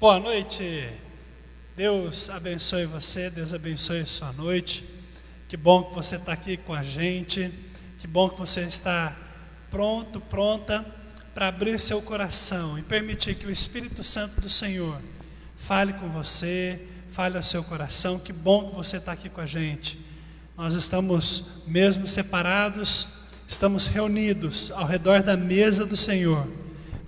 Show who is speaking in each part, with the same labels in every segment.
Speaker 1: Boa noite, Deus abençoe você, Deus abençoe a sua noite. Que bom que você está aqui com a gente, que bom que você está pronta para abrir seu coração e permitir que o Espírito Santo do Senhor fale com você, fale ao seu coração. Que bom que você está aqui com a gente. Nós estamos mesmo separados, estamos reunidos ao redor da mesa do Senhor.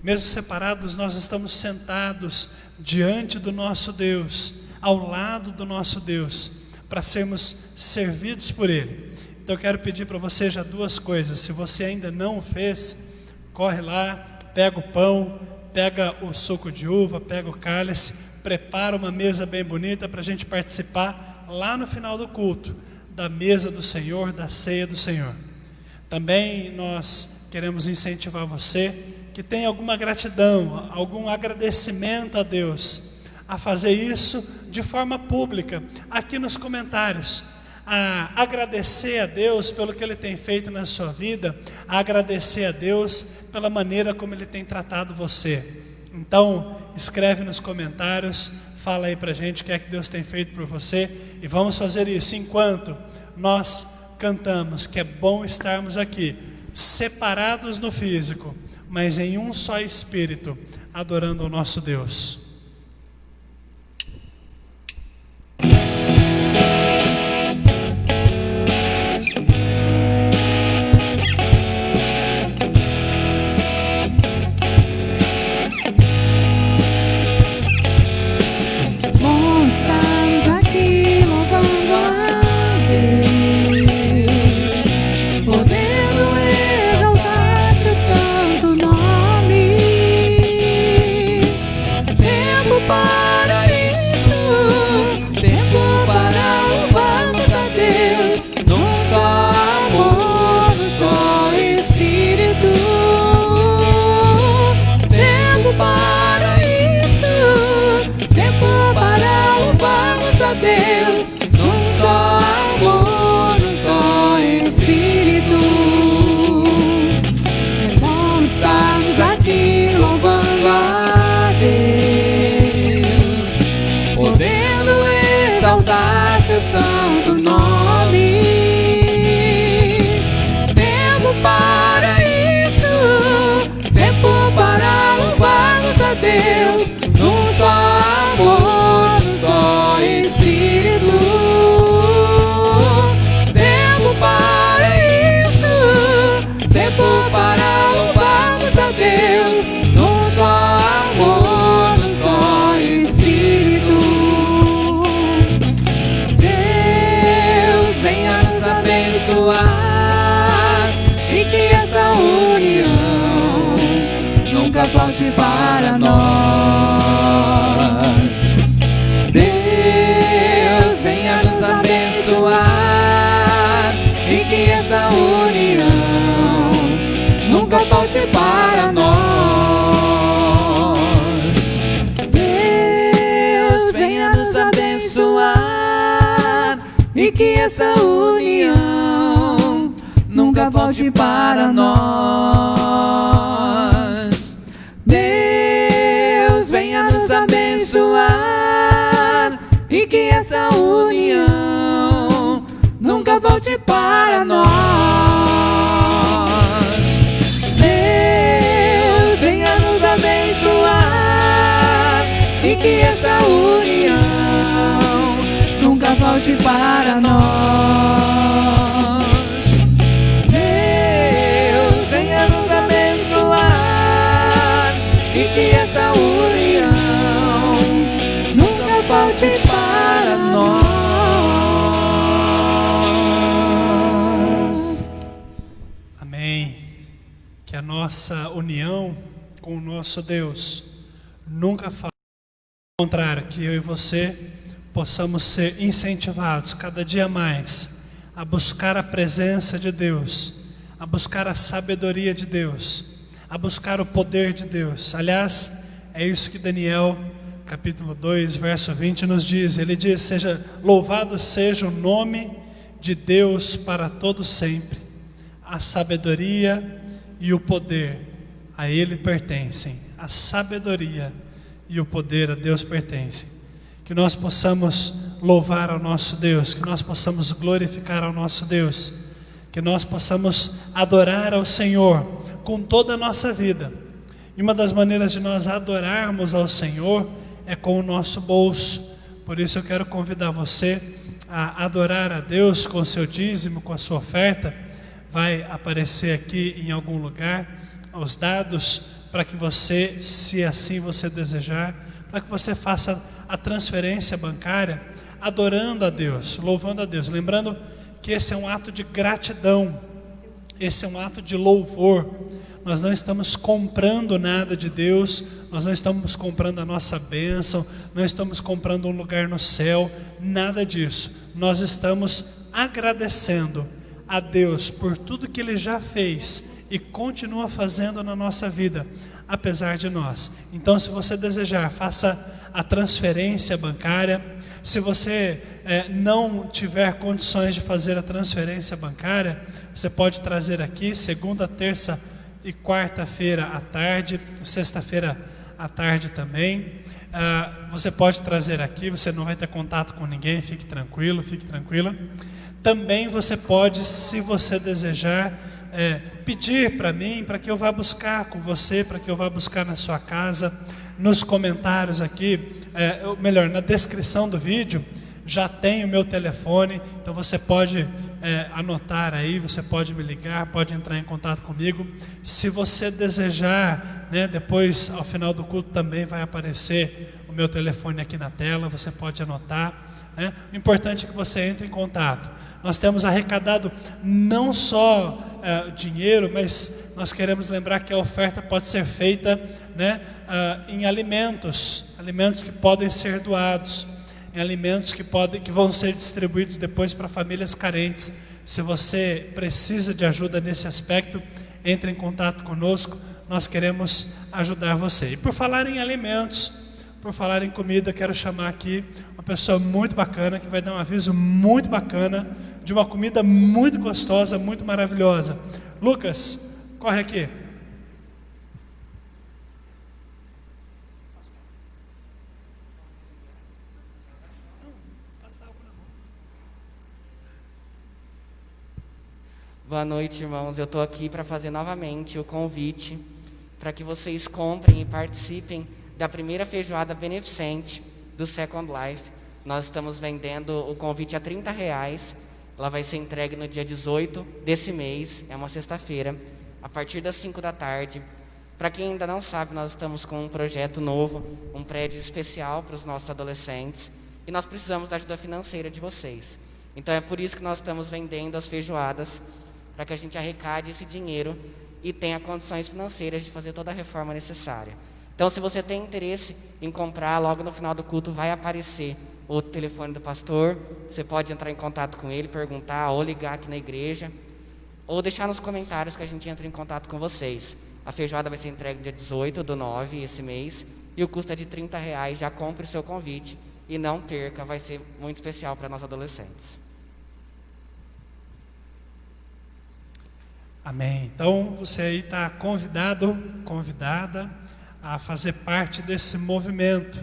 Speaker 1: Mesmo separados, nós estamos sentados diante do nosso Deus, ao lado do nosso Deus, para sermos servidos por Ele. Então eu quero pedir para você já duas coisas. Se você ainda não o fez, corre lá, pega o pão, pega o suco de uva, pega o cálice, prepara uma mesa bem bonita para a gente participar lá no final do culto, da mesa do Senhor, da ceia do Senhor. Também nós queremos incentivar você que tem alguma gratidão, algum agradecimento a Deus, a fazer isso de forma pública, aqui nos comentários, a agradecer a Deus pelo que Ele tem feito na sua vida, a agradecer a Deus pela maneira como Ele tem tratado você. Então, escreve nos comentários, fala aí pra gente o que é que Deus tem feito por você, e vamos fazer isso enquanto nós cantamos, que é bom estarmos aqui, separados no físico, mas em um só Espírito, adorando ao nosso Deus.
Speaker 2: Santo nome, tempo para isso, tempo para louvarmos a Deus, num só amor, num só Espírito. Tempo para isso, tempo para louvarmos a Deus, num só amor, num só Espírito. E que essa união nunca volte para nós. Deus venha nos abençoar e que essa união nunca volte para nós. Deus venha nos abençoar e que essa união nunca volte para nós. Deus venha nos abençoar e que essa união nunca volte para nós. Deus venha nos abençoar e que essa união nunca volte para nós. Essa união nunca volte para nós.
Speaker 1: Amém. Que a nossa união com o nosso Deus nunca falte. Ao contrário, que eu e você possamos ser incentivados cada dia mais a buscar a presença de Deus, a buscar a sabedoria de Deus, a buscar o poder de Deus. Aliás, é isso que Daniel, capítulo 2, verso 20 nos diz. Ele diz: louvado seja o nome de Deus para todo sempre. A sabedoria e o poder a Ele pertencem. A sabedoria e o poder a Deus pertencem. Que nós possamos louvar ao nosso Deus, que nós possamos glorificar ao nosso Deus, que nós possamos adorar ao Senhor com toda a nossa vida. E uma das maneiras de nós adorarmos ao Senhor é com o nosso bolso. Por isso eu quero convidar você a adorar a Deus com o seu dízimo, com a sua oferta. Vai aparecer aqui em algum lugar os dados para que você, se assim você desejar, para que você faça a transferência bancária, adorando a Deus, louvando a Deus. Lembrando que esse é um ato de gratidão, esse é um ato de louvor. Nós não estamos comprando nada de Deus, nós não estamos comprando a nossa bênção, não estamos comprando um lugar no céu, nada disso. Nós estamos agradecendo a Deus por tudo que Ele já fez e continua fazendo na nossa vida, apesar de nós. Então, se você desejar, faça a transferência bancária. Se você não tiver condições de fazer a transferência bancária, você pode trazer aqui segunda, terça e quarta-feira à tarde, sexta-feira à tarde também. Você pode trazer aqui, você não vai ter contato com ninguém, fique tranquilo, fique tranquila. Também você pode, se você desejar, pedir para mim, para que eu vá buscar com você, para que eu vá buscar na sua casa. Nos comentários aqui, melhor, na descrição do vídeo, já tem o meu telefone, então você pode anotar aí, você pode me ligar, pode entrar em contato comigo. Se você desejar, depois ao final do culto também vai aparecer o meu telefone aqui na tela, você pode anotar. O importante é que você entre em contato. Nós temos arrecadado não só dinheiro, mas nós queremos lembrar que a oferta pode ser feita em alimentos que podem ser doados, em alimentos que vão ser distribuídos depois para famílias carentes. Se você precisa de ajuda nesse aspecto, entre em contato conosco, nós queremos ajudar você. E por falar em alimentos, por falar em comida, quero chamar aqui uma pessoa muito bacana, que vai dar um aviso muito bacana, de uma comida muito gostosa, muito maravilhosa. Lucas, corre aqui.
Speaker 3: Boa noite, irmãos. Eu estou aqui para fazer novamente o convite para que vocês comprem e participem da primeira feijoada beneficente do Second Life. Nós estamos vendendo o convite a R$30. Ela vai ser entregue no dia 18 desse mês, é uma sexta-feira, a partir das 5 da tarde. Para quem ainda não sabe, nós estamos com um projeto novo, um prédio especial para os nossos adolescentes, e nós precisamos da ajuda financeira de vocês. Então é por isso que nós estamos vendendo as feijoadas, para que a gente arrecade esse dinheiro e tenha condições financeiras de fazer toda a reforma necessária. Então, se você tem interesse em comprar, logo no final do culto vai aparecer o telefone do pastor. Você pode entrar em contato com ele, perguntar, ou ligar aqui na igreja, ou deixar nos comentários que a gente entra em contato com vocês. A feijoada vai ser entregue no dia 18/9 esse mês, e o custo é de R$30. Já compre o seu convite e não perca, vai ser muito especial para nós adolescentes.
Speaker 1: Amém. Então você aí está convidado, convidada a fazer parte desse movimento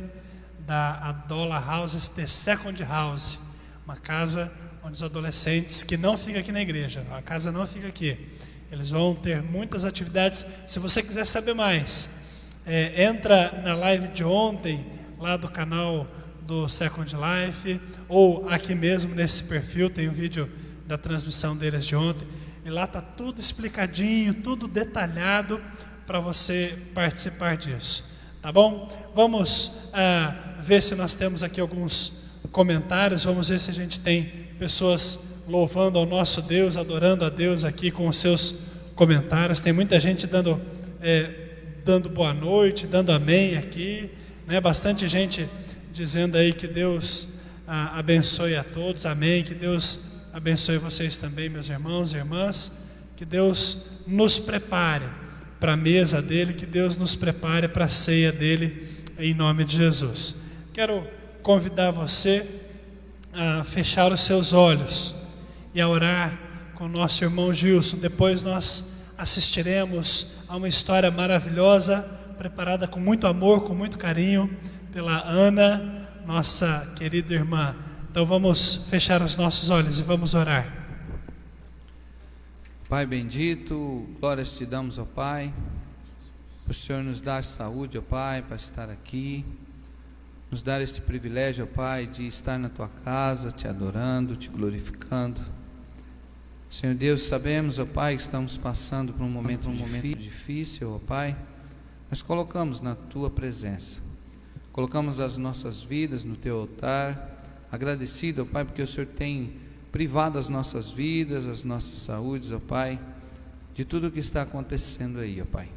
Speaker 1: da Adola Houses, The Second House, uma casa onde os adolescentes, que não ficam aqui na igreja, a casa não fica aqui, eles vão ter muitas atividades. Se você quiser saber mais, entra na live de ontem, lá do canal do Second Life, ou aqui mesmo nesse perfil, tem um vídeo da transmissão deles de ontem, e lá está tudo explicadinho, tudo detalhado, para você participar disso, tá bom? Vamos ver se nós temos aqui alguns comentários, vamos ver se a gente tem pessoas louvando ao nosso Deus, adorando a Deus aqui com os seus comentários. Tem muita gente dando boa noite, dando amém aqui, bastante gente dizendo aí que Deus abençoe a todos, amém, que Deus abençoe vocês também, meus irmãos e irmãs, que Deus nos prepare para a mesa dele, que Deus nos prepare para a ceia dele, em nome de Jesus. Quero convidar você a fechar os seus olhos e a orar com o nosso irmão Gilson. Depois nós assistiremos a uma história maravilhosa preparada com muito amor, com muito carinho, pela Ana, nossa querida irmã. Então vamos fechar os nossos olhos e vamos orar.
Speaker 4: Pai bendito, glórias te damos, ó Pai, por o Senhor nos dar saúde, ó Pai, para estar aqui, nos dar este privilégio, ó Pai, de estar na Tua casa, te adorando, te glorificando. Senhor Deus, sabemos, ó Pai, que estamos passando por um momento difícil, ó Pai, mas colocamos na Tua presença, colocamos as nossas vidas no Teu altar, agradecido, ó Pai, porque o Senhor tem privado as nossas vidas, as nossas saúdes, ó Pai, de tudo o que está acontecendo aí, ó Pai.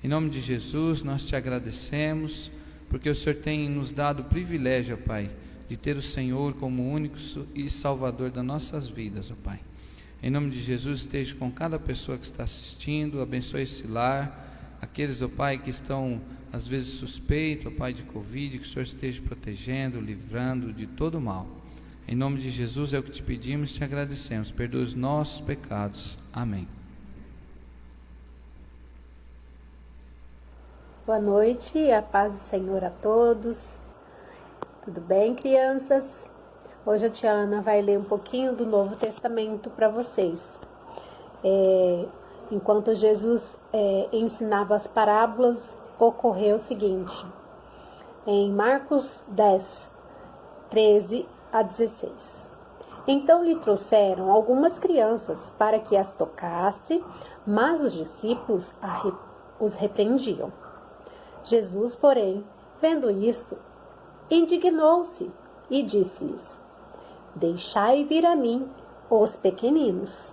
Speaker 4: Em nome de Jesus, nós te agradecemos, porque o Senhor tem nos dado o privilégio, ó Pai, de ter o Senhor como único e Salvador das nossas vidas, ó Pai. Em nome de Jesus, esteja com cada pessoa que está assistindo, abençoe esse lar, aqueles, ó Pai, que estão às vezes suspeitos, ó Pai, de Covid, que o Senhor esteja protegendo, livrando de todo mal. Em nome de Jesus é o que te pedimos e te agradecemos. Perdoa os nossos pecados. Amém.
Speaker 5: Boa noite, a paz do Senhor a todos. Tudo bem, crianças? Hoje a tia Ana vai ler um pouquinho do Novo Testamento para vocês. Enquanto Jesus ensinava as parábolas, ocorreu o seguinte. Em Marcos 10, 13 a 16. Então lhe trouxeram algumas crianças para que as tocasse, mas os discípulos os repreendiam. Jesus, porém, vendo isto, indignou-se e disse-lhes: Deixai vir a mim os pequeninos.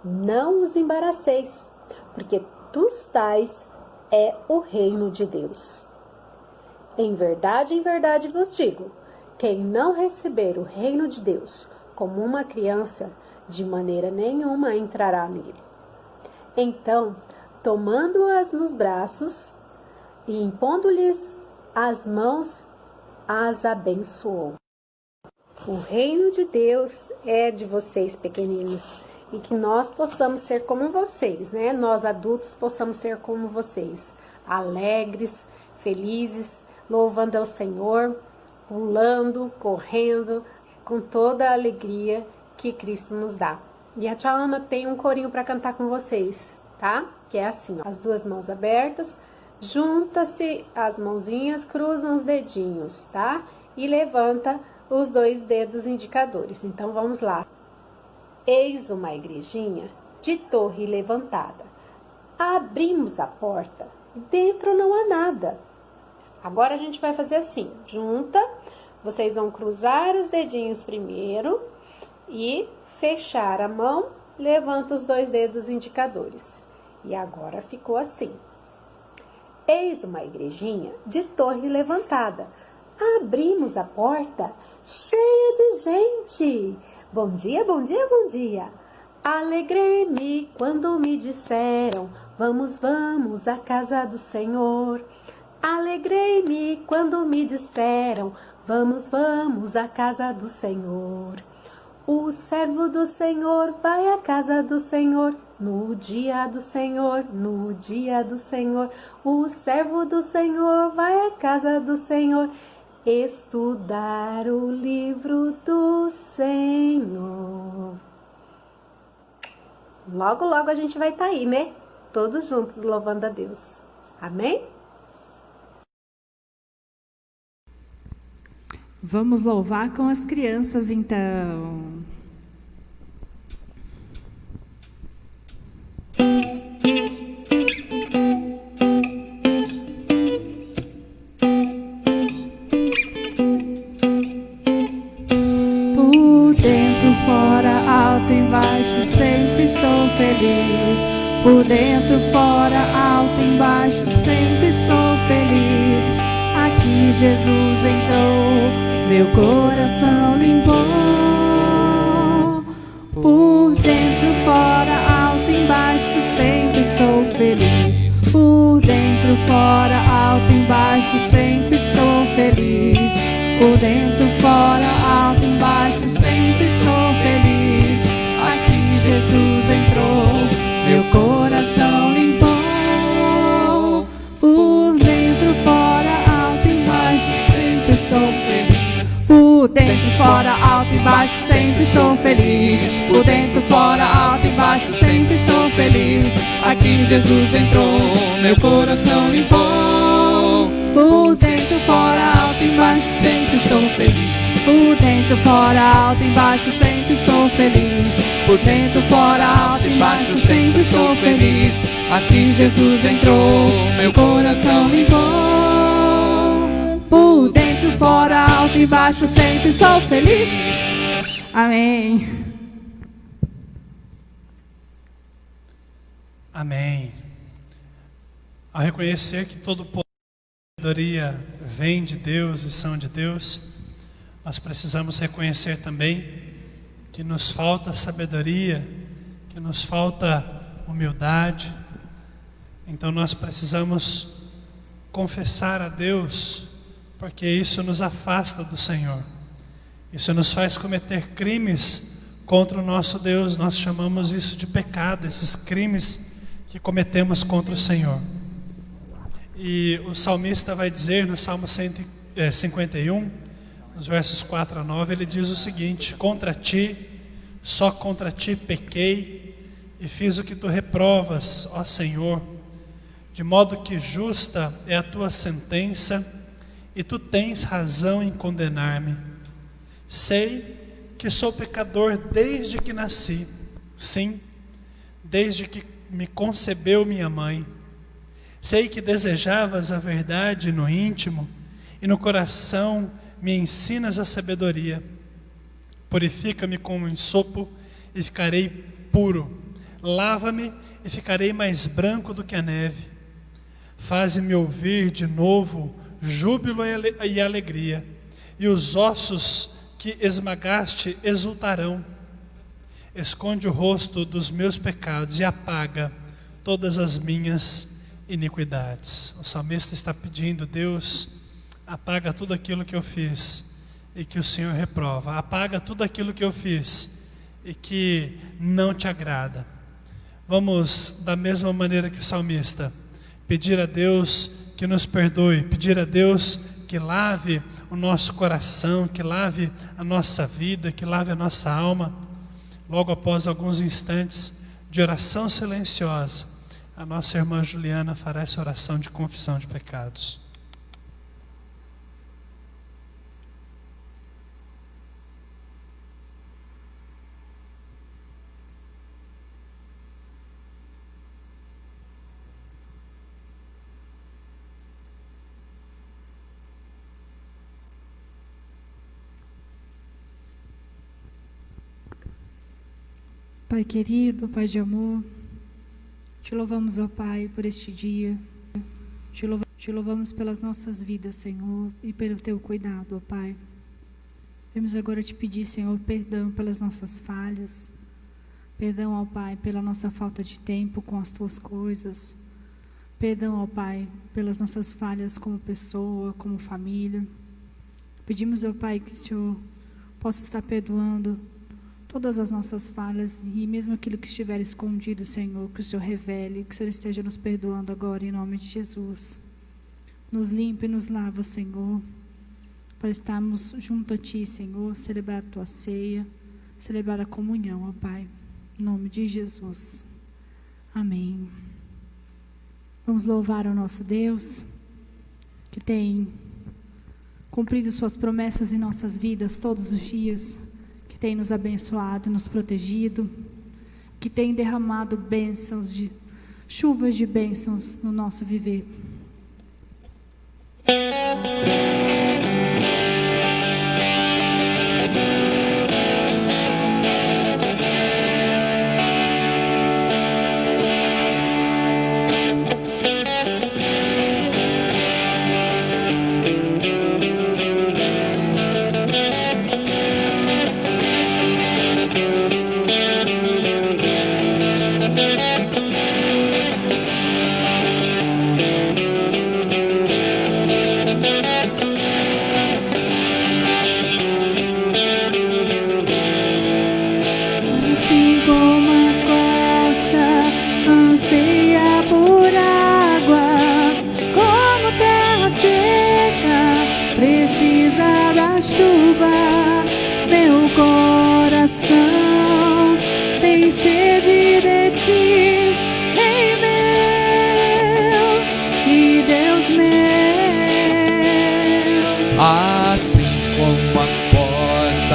Speaker 5: Não os embaraceis, porque dos tais é o reino de Deus. Em verdade vos digo, quem não receber o reino de Deus como uma criança, de maneira nenhuma entrará nele. Então, tomando-as nos braços e impondo-lhes as mãos, as abençoou. O reino de Deus é de vocês, pequeninos, e que nós possamos ser como vocês, né? Nós adultos possamos ser como vocês, alegres, felizes, louvando ao Senhor, pulando, correndo, com toda a alegria que Cristo nos dá. E a tia Ana tem um corinho para cantar com vocês, tá? Que é assim, ó, as duas mãos abertas, junta-se as mãozinhas, cruzam os dedinhos, tá? E levanta os dois dedos indicadores. Então vamos lá. Eis uma igrejinha de torre levantada. Abrimos a porta, dentro não há nada. Agora a gente vai fazer assim, junta, vocês vão cruzar os dedinhos primeiro e fechar a mão, levanta os dois dedos indicadores. E agora ficou assim. Eis uma igrejinha de torre levantada. Abrimos a porta, cheia de gente. Bom dia, bom dia, bom dia. Alegrei-me quando me disseram, vamos, vamos à casa do Senhor. Alegrei-me quando me disseram, vamos, vamos à casa do Senhor. O servo do Senhor vai à casa do Senhor, no dia do Senhor, no dia do Senhor. O servo do Senhor vai à casa do Senhor, estudar o livro do Senhor. Logo, logo a gente vai estar aí, né? Todos juntos louvando a Deus. Amém?
Speaker 2: Vamos louvar com as crianças, então. Por dentro, fora, alto, embaixo, sempre sou feliz. Por dentro, fora, alto, embaixo, sempre sou feliz. Aqui Jesus entrou, meu coração limpou. Por dentro, fora, alto, embaixo, sempre sou feliz. Por dentro, fora, alto, embaixo, sempre sou feliz. Por dentro, fora, alto, embaixo, sempre sou feliz. Aqui Jesus entrou, meu coração limpou. dentro, fora, alto e baixo, sempre sou feliz. Por dentro, fora, alto e baixo, sempre sou feliz. Aqui Jesus entrou, meu coração limpou. Por dentro, fora, alto e baixo, sempre sou feliz. Por dentro, fora, alto e baixo, sempre sou feliz. Por dentro, fora, alto e baixo, sempre sou feliz. Aqui Jesus entrou, meu coração limpou. Por dentro, fora, alto e baixo, sempre sou feliz. Amém.
Speaker 1: Amém. Ao reconhecer que todo poder e sabedoria vem de Deus e são de Deus, nós precisamos reconhecer também que nos falta sabedoria, que nos falta humildade. Então nós precisamos confessar a Deus, porque isso nos afasta do Senhor. Isso nos faz cometer crimes contra o nosso Deus. Nós chamamos isso de pecado, esses crimes que cometemos contra o Senhor. E o salmista vai dizer no Salmo 151, nos versos 4 a 9, ele diz o seguinte: contra ti, só contra ti pequei e fiz o que tu reprovas, ó Senhor, de modo que justa é a tua sentença e tu tens razão em condenar-me. Sei que sou pecador desde que nasci, sim, desde que me concebeu minha mãe. Sei que desejavas a verdade no íntimo e no coração me ensinas a sabedoria. Purifica-me com um ensopo e ficarei puro. Lava-me e ficarei mais branco do que a neve. Faze-me ouvir de novo júbilo e alegria, e os ossos que esmagaste exultarão. Esconde o rosto dos meus pecados e apaga todas as minhas iniquidades. O salmista está pedindo: Deus, apaga tudo aquilo que eu fiz e que o Senhor reprova. Apaga tudo aquilo que eu fiz e que não te agrada. Vamos, da mesma maneira que o salmista, pedir a Deus que nos perdoe, pedir a Deus que lave o nosso coração, que lave a nossa vida, que lave a nossa alma. Logo após alguns instantes de oração silenciosa, a nossa irmã Juliana fará essa oração de confissão de pecados.
Speaker 2: Pai querido, Pai de amor, te louvamos, ó Pai, por este dia. Te louvamos pelas nossas vidas, Senhor, e pelo teu cuidado, ó Pai. Vamos agora te pedir, Senhor, perdão pelas nossas falhas. Perdão, ó Pai, pela nossa falta de tempo com as tuas coisas. Perdão, ó Pai, pelas nossas falhas como pessoa, como família. Pedimos, ó Pai, que o Senhor possa estar perdoando todas as nossas falhas, e mesmo aquilo que estiver escondido, Senhor, que o Senhor revele, que o Senhor esteja nos perdoando agora, em nome de Jesus. Nos limpa e nos lava, Senhor, para estarmos junto a Ti, Senhor, celebrar a Tua ceia, celebrar a comunhão, ó Pai, em nome de Jesus. Amém. Vamos louvar ao nosso Deus, que tem cumprido Suas promessas em nossas vidas todos os dias, que tem nos abençoado, nos protegido, que tem derramado chuvas de bênçãos no nosso viver.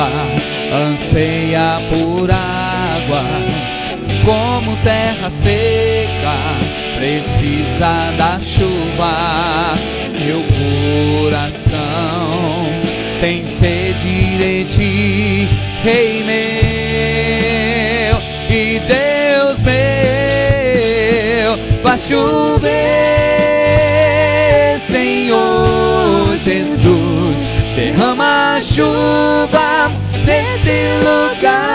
Speaker 4: terra anseia por águas, como terra seca precisa da chuva. Meu coração tem sede de ti, Rei meu e Deus meu. Faz chover, Senhor Jesus, derrama a chuva nesse lugar.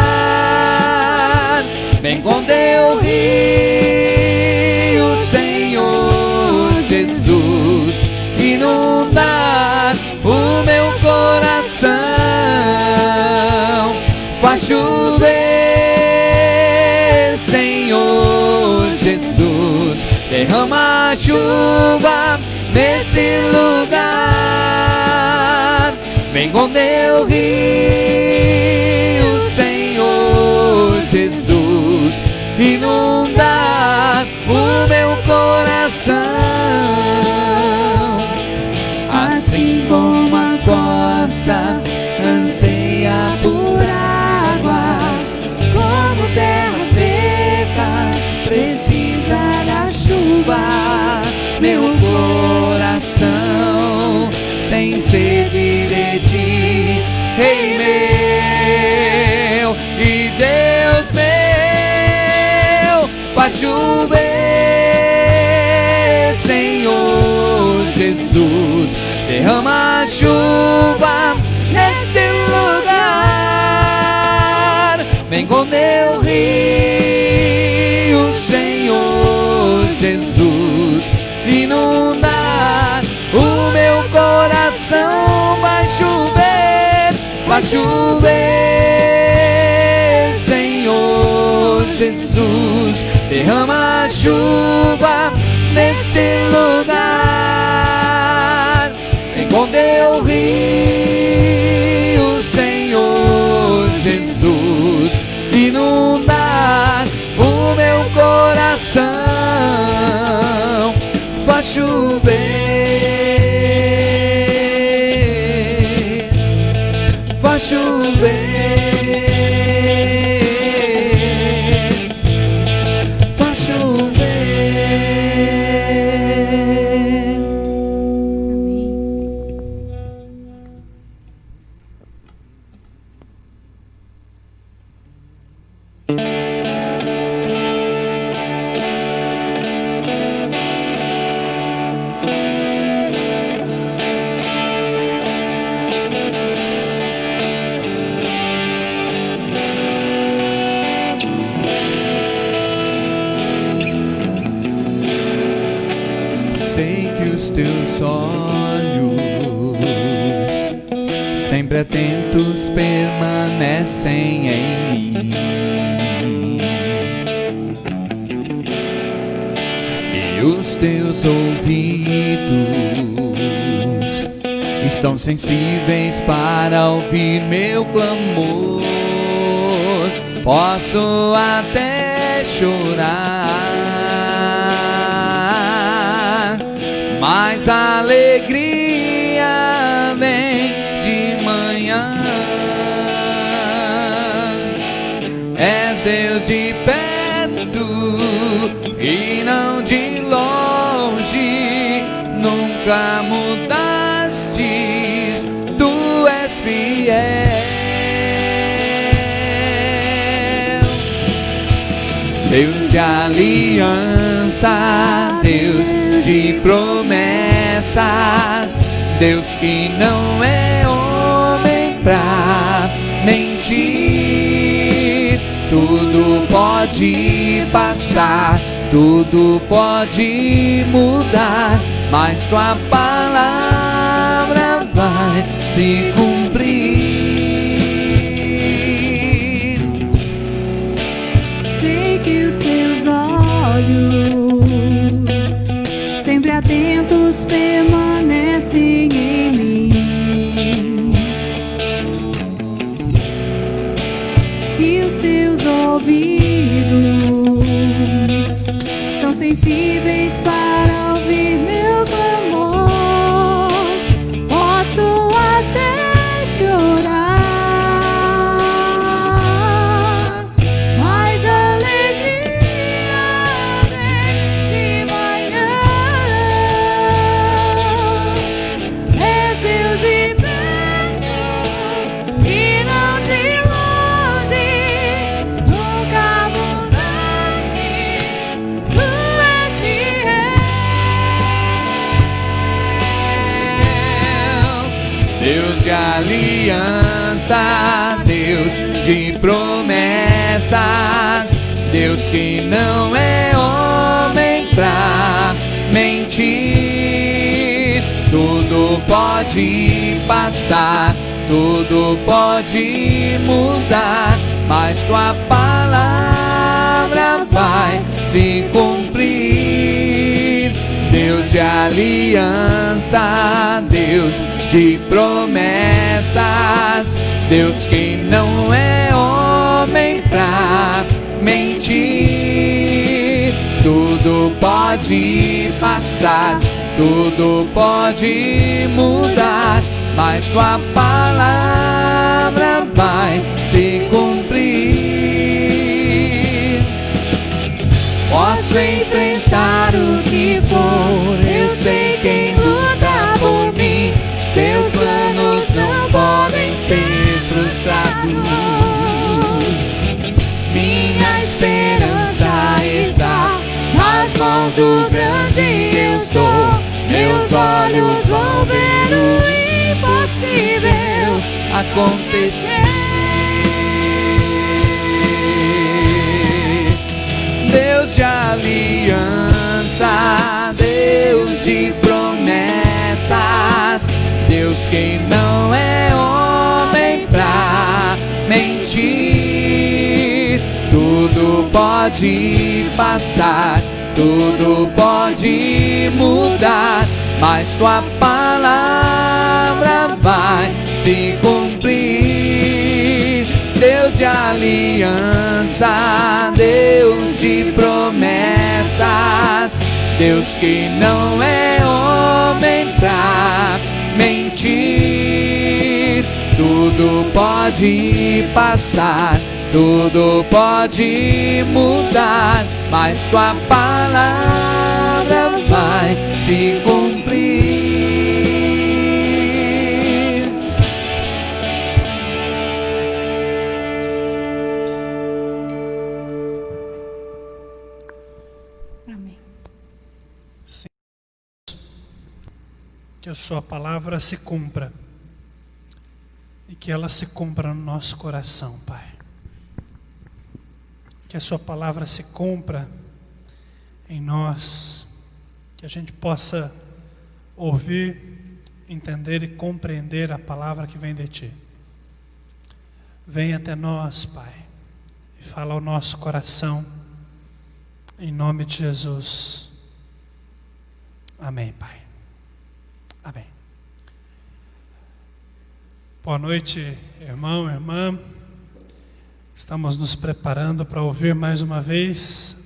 Speaker 4: Vem com teu rio, Senhor Jesus, inundar o meu coração. Faz chover, Senhor Jesus, derrama a chuva nesse lugar. Vem com teu rio, Senhor Jesus, inundar o meu coração. Assim como a corça anseia por águas, como terra seca precisa da chuva, meu coração tem sede de ti, Rei meu e Deus meu. Faz chover, Senhor Jesus, derrama a chuva nesse lugar. Vem com teu rio, Senhor Jesus, inundar o meu coração. Vai chover, Senhor Jesus, derrama a chuva nesse lugar. Vem com teu rio, Senhor Jesus, inundar o meu coração. Faz chover, faz chover, faz chover. Sei que os teus olhos, sempre atentos, permanecem em mim, e os teus ouvidos estão sensíveis para ouvir meu clamor. Posso até chorar, mas a alegria vem de manhã. És Deus de perto e não de longe, nunca mudastes, tu és fiel. Deus de aliança, Deus de promessas, Deus que não é homem pra mentir. Tudo pode passar, tudo pode mudar, mas tua palavra vai se cumprir.
Speaker 2: Sei que os teus olhos, sempre atentos, permanecem em mim, e os teus ouvidos são sensíveis para ouvir meu clamor. Posso até chorar,
Speaker 4: aliança, Deus de promessas, Deus que não é homem pra mentir. Tudo pode passar, tudo pode mudar, mas tua palavra vai se cumprir. Deus de aliança, Deus de promessas, Deus que não é homem pra mentir. Tudo pode passar, tudo pode mudar, mas tua palavra vai se cumprir. Posso enfrentar o que for, eu sei quem luta por mim. Seus planos não podem ser frustrados. Minha esperança está nas mãos do grande eu sou. Meus olhos vão ver o impossível acontecer. Deus de aliança, Deus de promessas, Deus que não é homem pra mentir. Tudo pode passar, tudo pode mudar, mas tua palavra vai se cumprir. Deus de aliança, Deus de promessas, Deus que não é homem pra mentir. Tudo pode passar, tudo pode mudar, mas tua palavra vai se cumprir.
Speaker 2: Amém.
Speaker 1: Que a sua palavra se cumpra e que ela se cumpra no nosso coração, Pai. Que a sua palavra se cumpra em nós, que a gente possa ouvir, entender e compreender a palavra que vem de Ti. Vem até nós, Pai, e fala ao nosso coração, em nome de Jesus. Amém, Pai. Amém. Boa noite, irmão, irmã. Estamos nos preparando para ouvir mais uma vez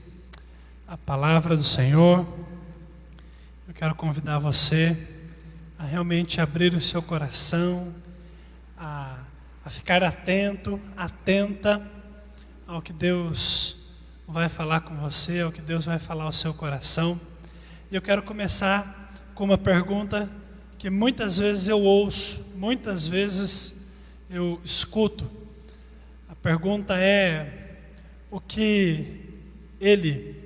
Speaker 1: a palavra do Senhor. Eu quero convidar você a realmente abrir o seu coração, a ficar atento, atenta ao que Deus vai falar com você, ao que Deus vai falar ao seu coração. E eu quero começar com uma pergunta que muitas vezes eu ouço, muitas vezes eu escuto. A pergunta é: o que ele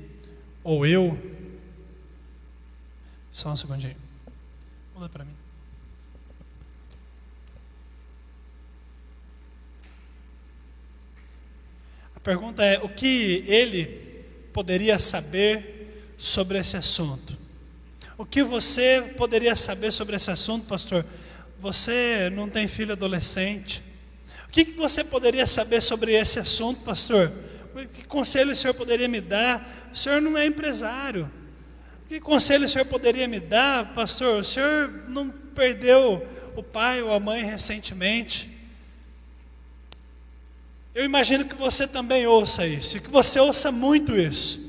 Speaker 1: ou eu... Só um segundinho. Muda para mim. A pergunta é: o que ele poderia saber sobre esse assunto? O que você poderia saber sobre esse assunto, pastor? Você não tem filho adolescente. O que você poderia saber sobre esse assunto, pastor? Que conselho o senhor poderia me dar? O senhor não é empresário. Que conselho o senhor poderia me dar, pastor? O senhor não perdeu o pai ou a mãe recentemente? Eu imagino que você também ouça isso, e que você ouça muito isso.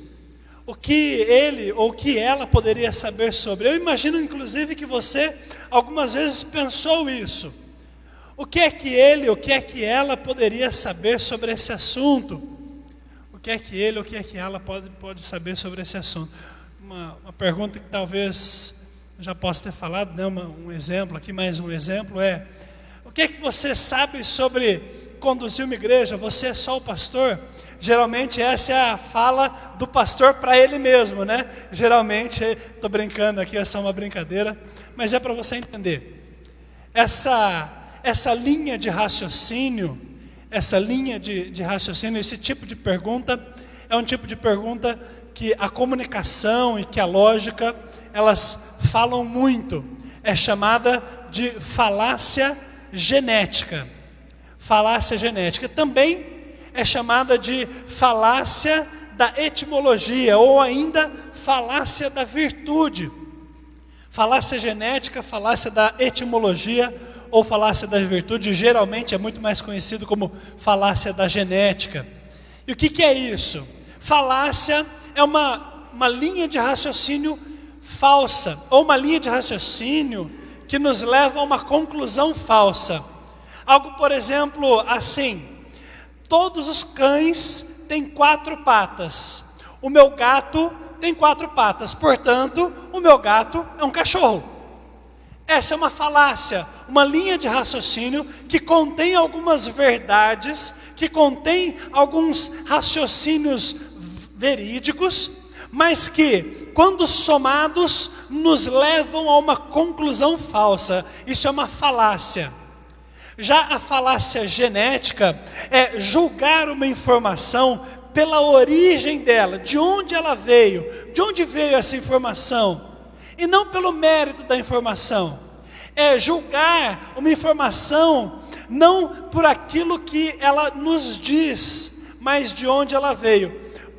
Speaker 1: O que ele ou o que ela poderia saber sobre? Eu imagino, inclusive, que você algumas vezes pensou isso. O que é que ele, o que é que ela poderia saber sobre esse assunto? O que é que ele, o que é que ela pode saber sobre esse assunto? Uma pergunta que talvez eu já possa ter falado, né? Um exemplo aqui, mais um exemplo é: o que é que você sabe sobre conduzir uma igreja? Você é só o pastor? Geralmente essa é a fala do pastor para ele mesmo, né? Geralmente, estou brincando aqui, é só uma brincadeira, mas é para você entender. essa linha de raciocínio, esse tipo de pergunta, é um tipo de pergunta que a comunicação e que a lógica, elas falam muito. É chamada de falácia genética. Falácia genética. Também é chamada de falácia da etimologia, ou ainda falácia da virtude. Falácia genética, falácia da etimologia, ou falácia da virtude, geralmente é muito mais conhecido como falácia da genética. E o que é isso? Falácia é uma linha de raciocínio falsa, ou uma linha de raciocínio que nos leva a uma conclusão falsa. Algo, por exemplo, assim: todos os cães têm 4 patas. O meu gato tem 4 patas, portanto, o meu gato é um cachorro. Essa é uma falácia, uma linha de raciocínio que contém algumas verdades, que contém alguns raciocínios verídicos, mas que, quando somados, nos levam a uma conclusão falsa. Isso é uma falácia. Já a falácia genética é julgar uma informação pela origem dela, de onde ela veio, de onde veio essa informação, e não pelo mérito da informação. É julgar uma informação não por aquilo que ela nos diz, mas de onde ela veio.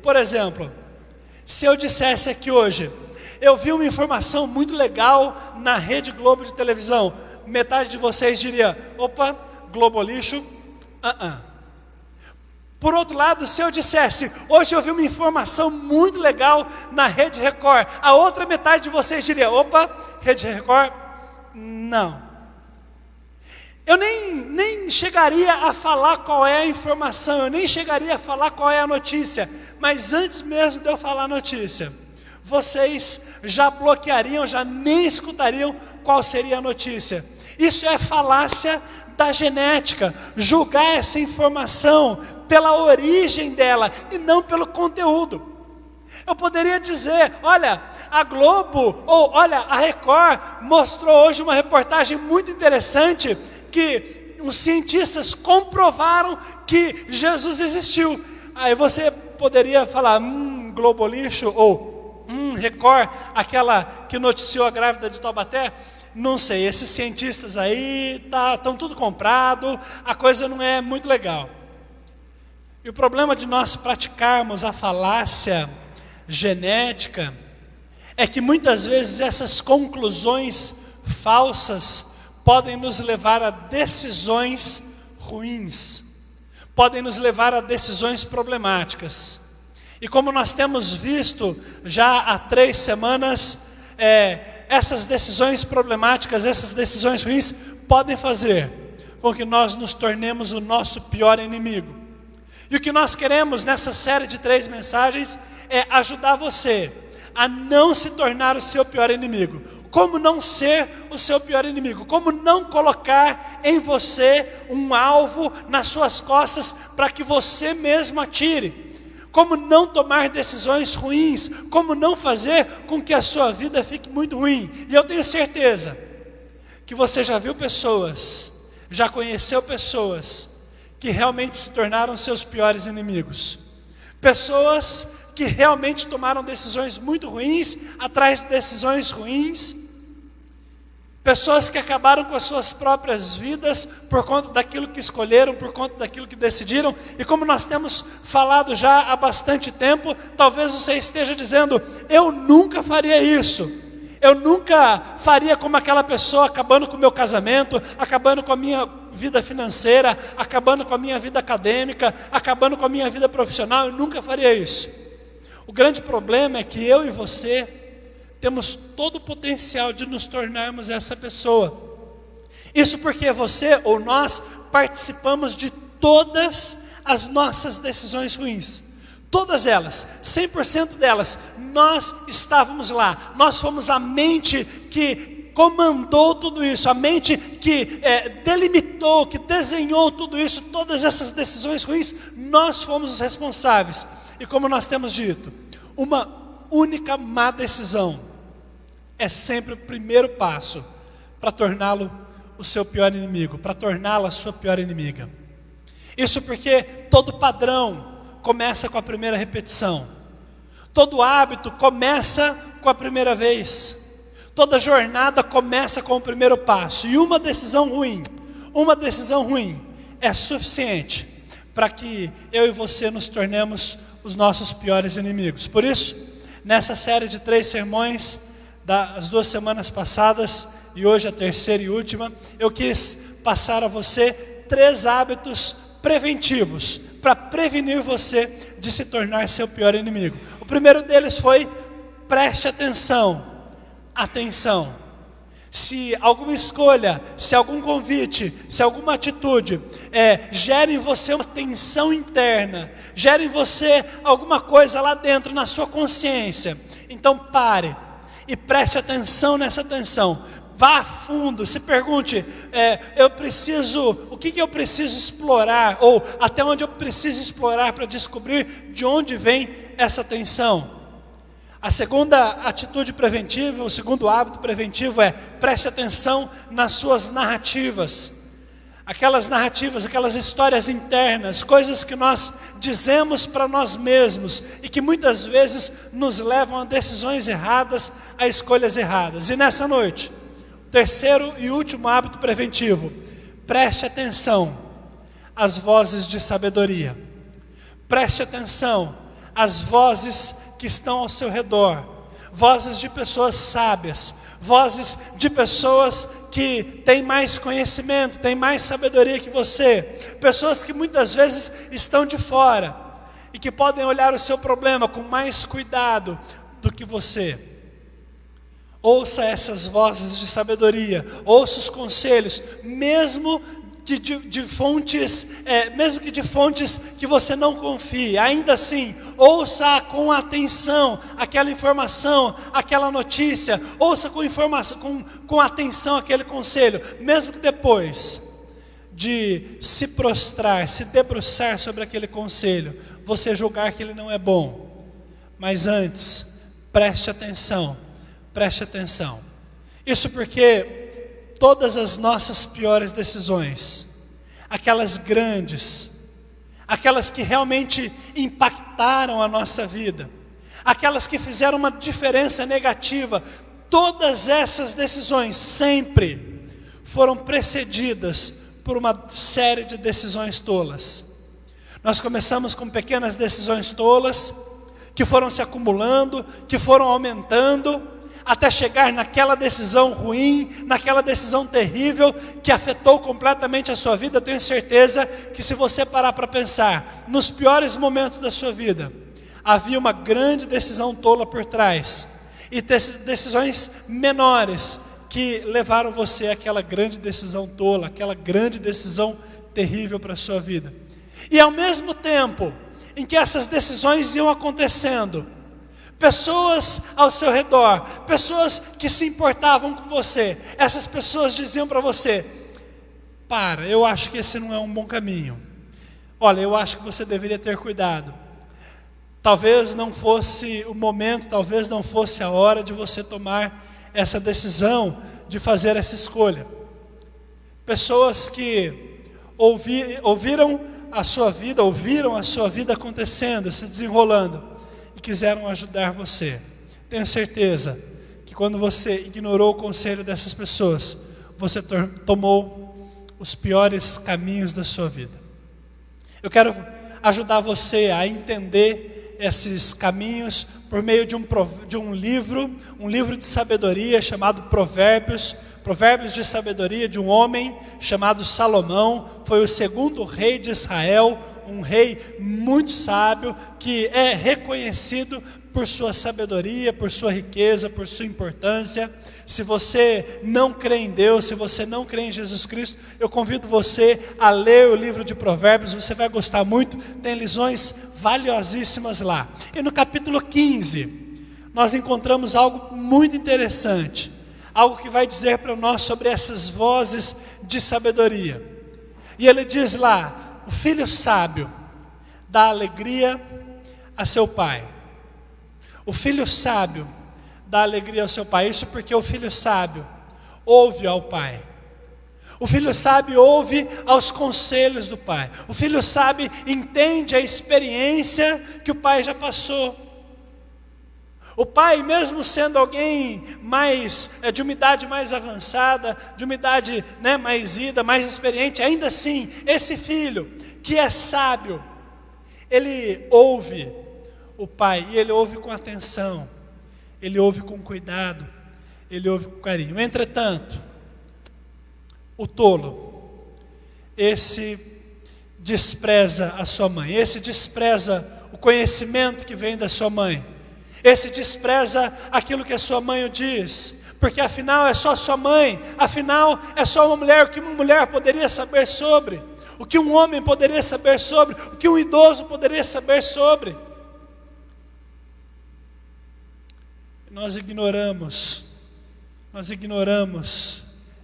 Speaker 1: Por exemplo, se eu dissesse aqui hoje, eu vi uma informação muito legal na Rede Globo de televisão, metade de vocês diria: opa, Globo lixo, Por outro lado, se eu dissesse: hoje eu vi uma informação muito legal na Rede Record, a outra metade de vocês diria: opa, Rede Record, não. Eu nem chegaria a falar qual é a informação, eu nem chegaria a falar qual é a notícia, mas antes mesmo de eu falar a notícia, vocês já bloqueariam, já nem escutariam qual seria a notícia. Isso é falácia da genética, julgar essa informação pela origem dela e não pelo conteúdo. Eu poderia dizer: olha, a Globo, ou olha, a Record mostrou hoje uma reportagem muito interessante que os cientistas comprovaram que Jesus existiu. Aí você poderia falar: Globo lixo, ou Record, aquela que noticiou a grávida de Taubaté. Não sei, esses cientistas aí estão tudo comprado, a coisa não é muito legal. E o problema de nós praticarmos a falácia genética é que muitas vezes essas conclusões falsas podem nos levar a decisões ruins, podem nos levar a decisões problemáticas. E como nós temos visto já há 3 semanas, essas decisões problemáticas, essas decisões ruins podem fazer com que nós nos tornemos o nosso pior inimigo. E o que nós queremos nessa série de 3 mensagens é ajudar você a não se tornar o seu pior inimigo. Como não ser o seu pior inimigo? Como não colocar em você um alvo nas suas costas para que você mesmo atire? Como não tomar decisões ruins? Como não fazer com que a sua vida fique muito ruim? E eu tenho certeza que você já viu pessoas, já conheceu pessoas que realmente se tornaram seus piores inimigos. Pessoas que realmente tomaram decisões muito ruins, atrás de decisões ruins. Pessoas que acabaram com as suas próprias vidas por conta daquilo que escolheram, por conta daquilo que decidiram. E como nós temos falado já há bastante tempo, talvez você esteja dizendo: eu nunca faria isso. Eu nunca faria como aquela pessoa, acabando com o meu casamento, acabando com a minha vida financeira, acabando com a minha vida acadêmica, acabando com a minha vida profissional. Eu nunca faria isso. O grande problema é que eu e você temos todo o potencial de nos tornarmos essa pessoa. Isso porque você ou nós participamos de todas as nossas decisões ruins. Todas elas, 100% delas, nós estávamos lá. Nós fomos a mente que comandou tudo isso, a mente que delimitou, que desenhou tudo isso, todas essas decisões ruins, nós fomos os responsáveis. E como nós temos dito, uma única má decisão é sempre o primeiro passo para torná-lo o seu pior inimigo, para torná-la a sua pior inimiga. Isso porque todo padrão começa com a primeira repetição. Todo hábito começa com a primeira vez. Toda jornada começa com o primeiro passo. E uma decisão ruim é suficiente para que eu e você nos tornemos os nossos piores inimigos. Por isso, nessa série de 3 sermões, das 2 semanas passadas e hoje a terceira e última, eu quis passar a você 3 hábitos preventivos para prevenir você de se tornar seu pior inimigo. O primeiro deles foi: preste atenção. Se alguma escolha, se algum convite, se alguma atitude gera em você uma tensão interna, gera em você alguma coisa lá dentro, na sua consciência, então pare e preste atenção nessa tensão. Vá a fundo, se pergunte, o que eu preciso explorar, ou até onde eu preciso explorar para descobrir de onde vem essa tensão. A segunda atitude preventiva, o segundo hábito preventivo é: preste atenção nas suas narrativas. Aquelas narrativas, aquelas histórias internas, coisas que nós dizemos para nós mesmos e que muitas vezes nos levam a decisões erradas, a escolhas erradas. E nessa noite, o terceiro e último hábito preventivo: preste atenção às vozes de sabedoria. Preste atenção às vozes que estão ao seu redor, vozes de pessoas sábias, vozes de pessoas que têm mais conhecimento, têm mais sabedoria que você, pessoas que muitas vezes estão de fora e que podem olhar o seu problema com mais cuidado do que você. Ouça essas vozes de sabedoria, ouça os conselhos, mesmo que de fontes que você não confie, ainda assim, ouça com atenção aquela informação, aquela notícia, ouça com atenção aquele conselho, mesmo que depois de se prostrar, se debruçar sobre aquele conselho, você julgar que ele não é bom. Mas antes, preste atenção. Isso porque todas as nossas piores decisões, aquelas grandes, aquelas que realmente impactaram a nossa vida, aquelas que fizeram uma diferença negativa, todas essas decisões sempre foram precedidas por uma série de decisões tolas. Nós começamos com pequenas decisões tolas, que foram se acumulando, que foram aumentando, até chegar naquela decisão ruim, naquela decisão terrível, que afetou completamente a sua vida. Eu tenho certeza que se você parar para pensar, nos piores momentos da sua vida, havia uma grande decisão tola por trás, e decisões menores, que levaram você àquela grande decisão tola, aquela grande decisão terrível para a sua vida. E ao mesmo tempo em que essas decisões iam acontecendo, pessoas ao seu redor, pessoas que se importavam com você, essas pessoas diziam para você: eu acho que esse não é um bom caminho. Olha, eu acho que você deveria ter cuidado. Talvez não fosse o momento, talvez não fosse a hora de você tomar essa decisão, de fazer essa escolha. Pessoas que ouviram a sua vida acontecendo, se desenrolando, e quiseram ajudar você. Tenho certeza que quando você ignorou o conselho dessas pessoas, você tomou os piores caminhos da sua vida. Eu quero ajudar você a entender esses caminhos por meio de um livro de sabedoria chamado Provérbios de sabedoria de um homem chamado Salomão. Foi o segundo rei de Israel, um rei muito sábio, que é reconhecido por sua sabedoria, por sua riqueza, por sua importância. Se você não crê em Deus, se você não crê em Jesus Cristo, eu convido você a ler o livro de Provérbios, você vai gostar muito, tem lições valiosíssimas lá. E no capítulo 15, nós encontramos algo muito interessante, algo que vai dizer para nós sobre essas vozes de sabedoria. E ele diz lá: o filho sábio dá alegria a seu pai. O filho sábio dá alegria ao seu pai. Isso porque o filho sábio ouve ao pai. O filho sábio ouve aos conselhos do pai. O filho sábio entende a experiência que o pai já passou. O pai, mesmo sendo alguém de uma idade mais avançada, de uma idade mais ida, mais experiente, ainda assim, esse filho que é sábio, ele ouve o pai, e ele ouve com atenção, ele ouve com cuidado, ele ouve com carinho. Entretanto, o tolo, esse despreza a sua mãe, esse despreza o conhecimento que vem da sua mãe, esse despreza aquilo que a sua mãe o diz, porque afinal é só sua mãe, afinal é só uma mulher, o que uma mulher poderia saber sobre, o que um homem poderia saber sobre, o que um idoso poderia saber sobre. Nós ignoramos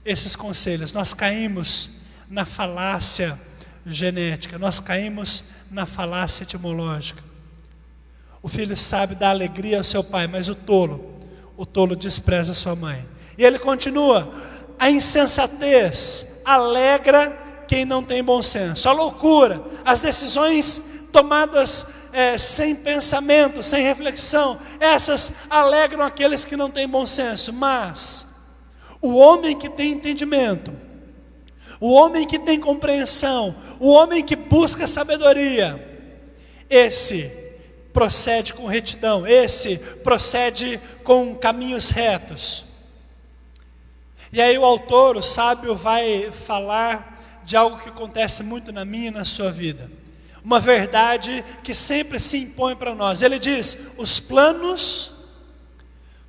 Speaker 1: esses conselhos, nós caímos na falácia genética, nós caímos na falácia etimológica. O filho sábio dá alegria ao seu pai, mas o tolo despreza sua mãe. E ele continua: a insensatez alegra quem não tem bom senso. A loucura, as decisões tomadas sem pensamento, sem reflexão, essas alegram aqueles que não têm bom senso. Mas o homem que tem entendimento, o homem que tem compreensão, o homem que busca sabedoria, esse procede com retidão, esse procede com caminhos retos. E aí o autor, o sábio, vai falar de algo que acontece muito na minha e na sua vida, uma verdade que sempre se impõe para nós. Ele diz: os planos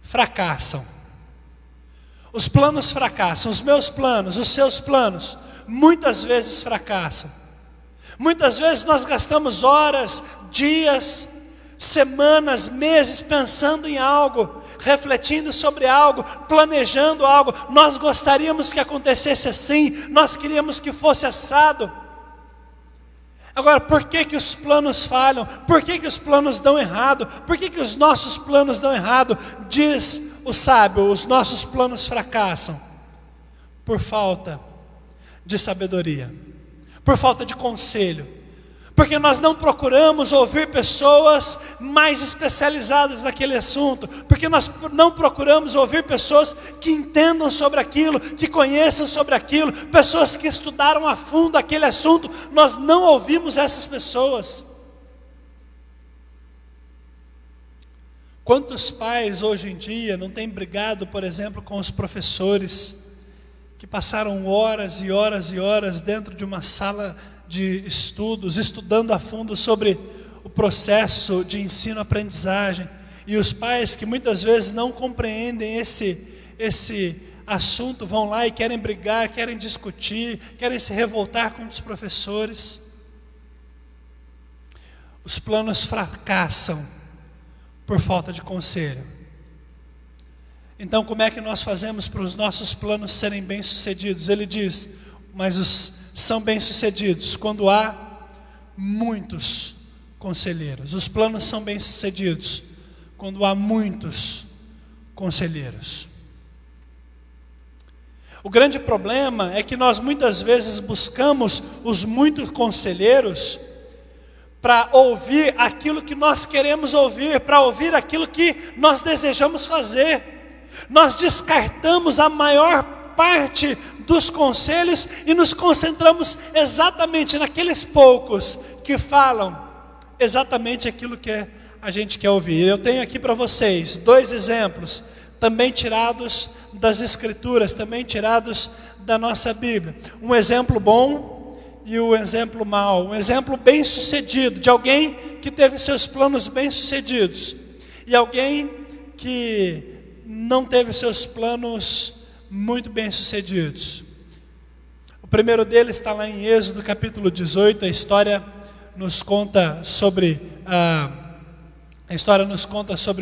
Speaker 1: fracassam. Os planos fracassam, os meus planos, os seus planos, muitas vezes fracassam. Muitas vezes nós gastamos horas, dias, semanas, meses pensando em algo, refletindo sobre algo, planejando algo. Nós gostaríamos que acontecesse assim, nós queríamos que fosse assado. Agora, por que os planos falham? Por que os planos dão errado? Por que os nossos planos dão errado? Diz o sábio: os nossos planos fracassam por falta de sabedoria, por falta de conselho. Porque nós não procuramos ouvir pessoas mais especializadas naquele assunto, porque nós não procuramos ouvir pessoas que entendam sobre aquilo, que conheçam sobre aquilo, pessoas que estudaram a fundo aquele assunto. Nós não ouvimos essas pessoas. Quantos pais hoje em dia não têm brigado, por exemplo, com os professores, que passaram horas e horas e horas dentro de uma sala de estudos, estudando a fundo sobre o processo de ensino-aprendizagem, e os pais que muitas vezes não compreendem esse assunto, vão lá e querem brigar, querem discutir, querem se revoltar com os professores. Os planos fracassam por falta de conselho. Então, como é que nós fazemos para os nossos planos serem bem-sucedidos? Ele diz: mas são bem-sucedidos quando há muitos conselheiros. Os planos são bem-sucedidos quando há muitos conselheiros. O grande problema é que nós muitas vezes buscamos os muitos conselheiros para ouvir aquilo que nós queremos ouvir, para ouvir aquilo que nós desejamos fazer. Nós descartamos a maior parte dos conselhos e nos concentramos exatamente naqueles poucos que falam exatamente aquilo que a gente quer ouvir. Eu tenho aqui para vocês 2 exemplos, também tirados das Escrituras, também tirados da nossa Bíblia. Um exemplo bom e um exemplo mau. Um exemplo bem sucedido, de alguém que teve seus planos bem sucedidos, e alguém que não teve seus planos muito bem sucedidos. O primeiro deles está lá em Êxodo capítulo 18. A história nos conta sobre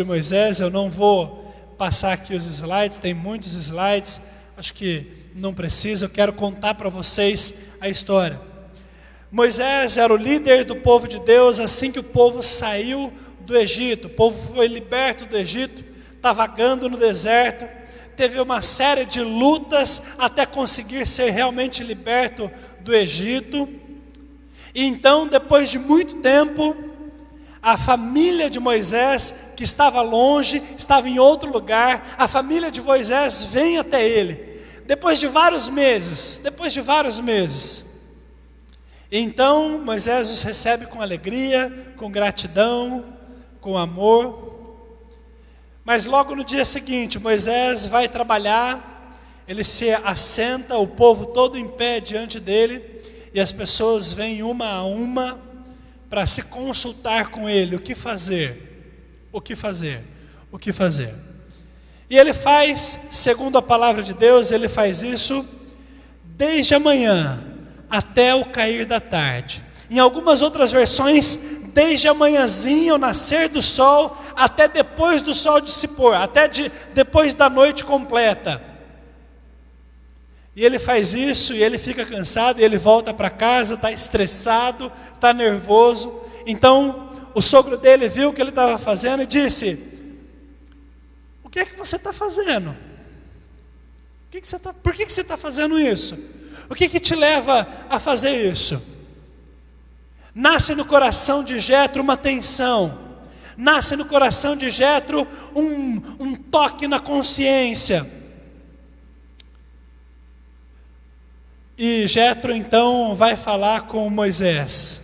Speaker 1: Moisés. Eu não vou passar aqui os slides, tem muitos slides, acho que não precisa. Eu quero contar para vocês a história. Moisés era o líder do povo de Deus assim que o povo saiu do Egito. O povo foi liberto do Egito, está vagando no deserto. teve uma série de lutas até conseguir ser realmente liberto do Egito. E então, depois de muito tempo, a família de Moisés, que estava longe, estava em outro lugar, a família de Moisés vem até ele, depois de vários meses. Então Moisés os recebe com alegria, com gratidão, com amor. Mas logo no dia seguinte, Moisés vai trabalhar, ele se assenta, o povo todo em pé diante dele, e as pessoas vêm uma a uma para se consultar com ele, o que fazer, o que fazer, o que fazer. E ele faz, segundo a palavra de Deus, ele faz isso desde a manhã até o cair da tarde. Em algumas outras versões, desde a manhãzinha, o nascer do sol, até depois do sol de se pôr, depois da noite completa. E ele faz isso, e ele fica cansado, e ele volta para casa, está estressado, está nervoso. Então, o sogro dele viu o que ele estava fazendo e disse: o que é que você está fazendo? Por que você está fazendo isso? O que te leva a fazer isso? Nasce no coração de Jetro uma tensão, nasce no coração de Jetro um toque na consciência. E Jetro então vai falar com Moisés.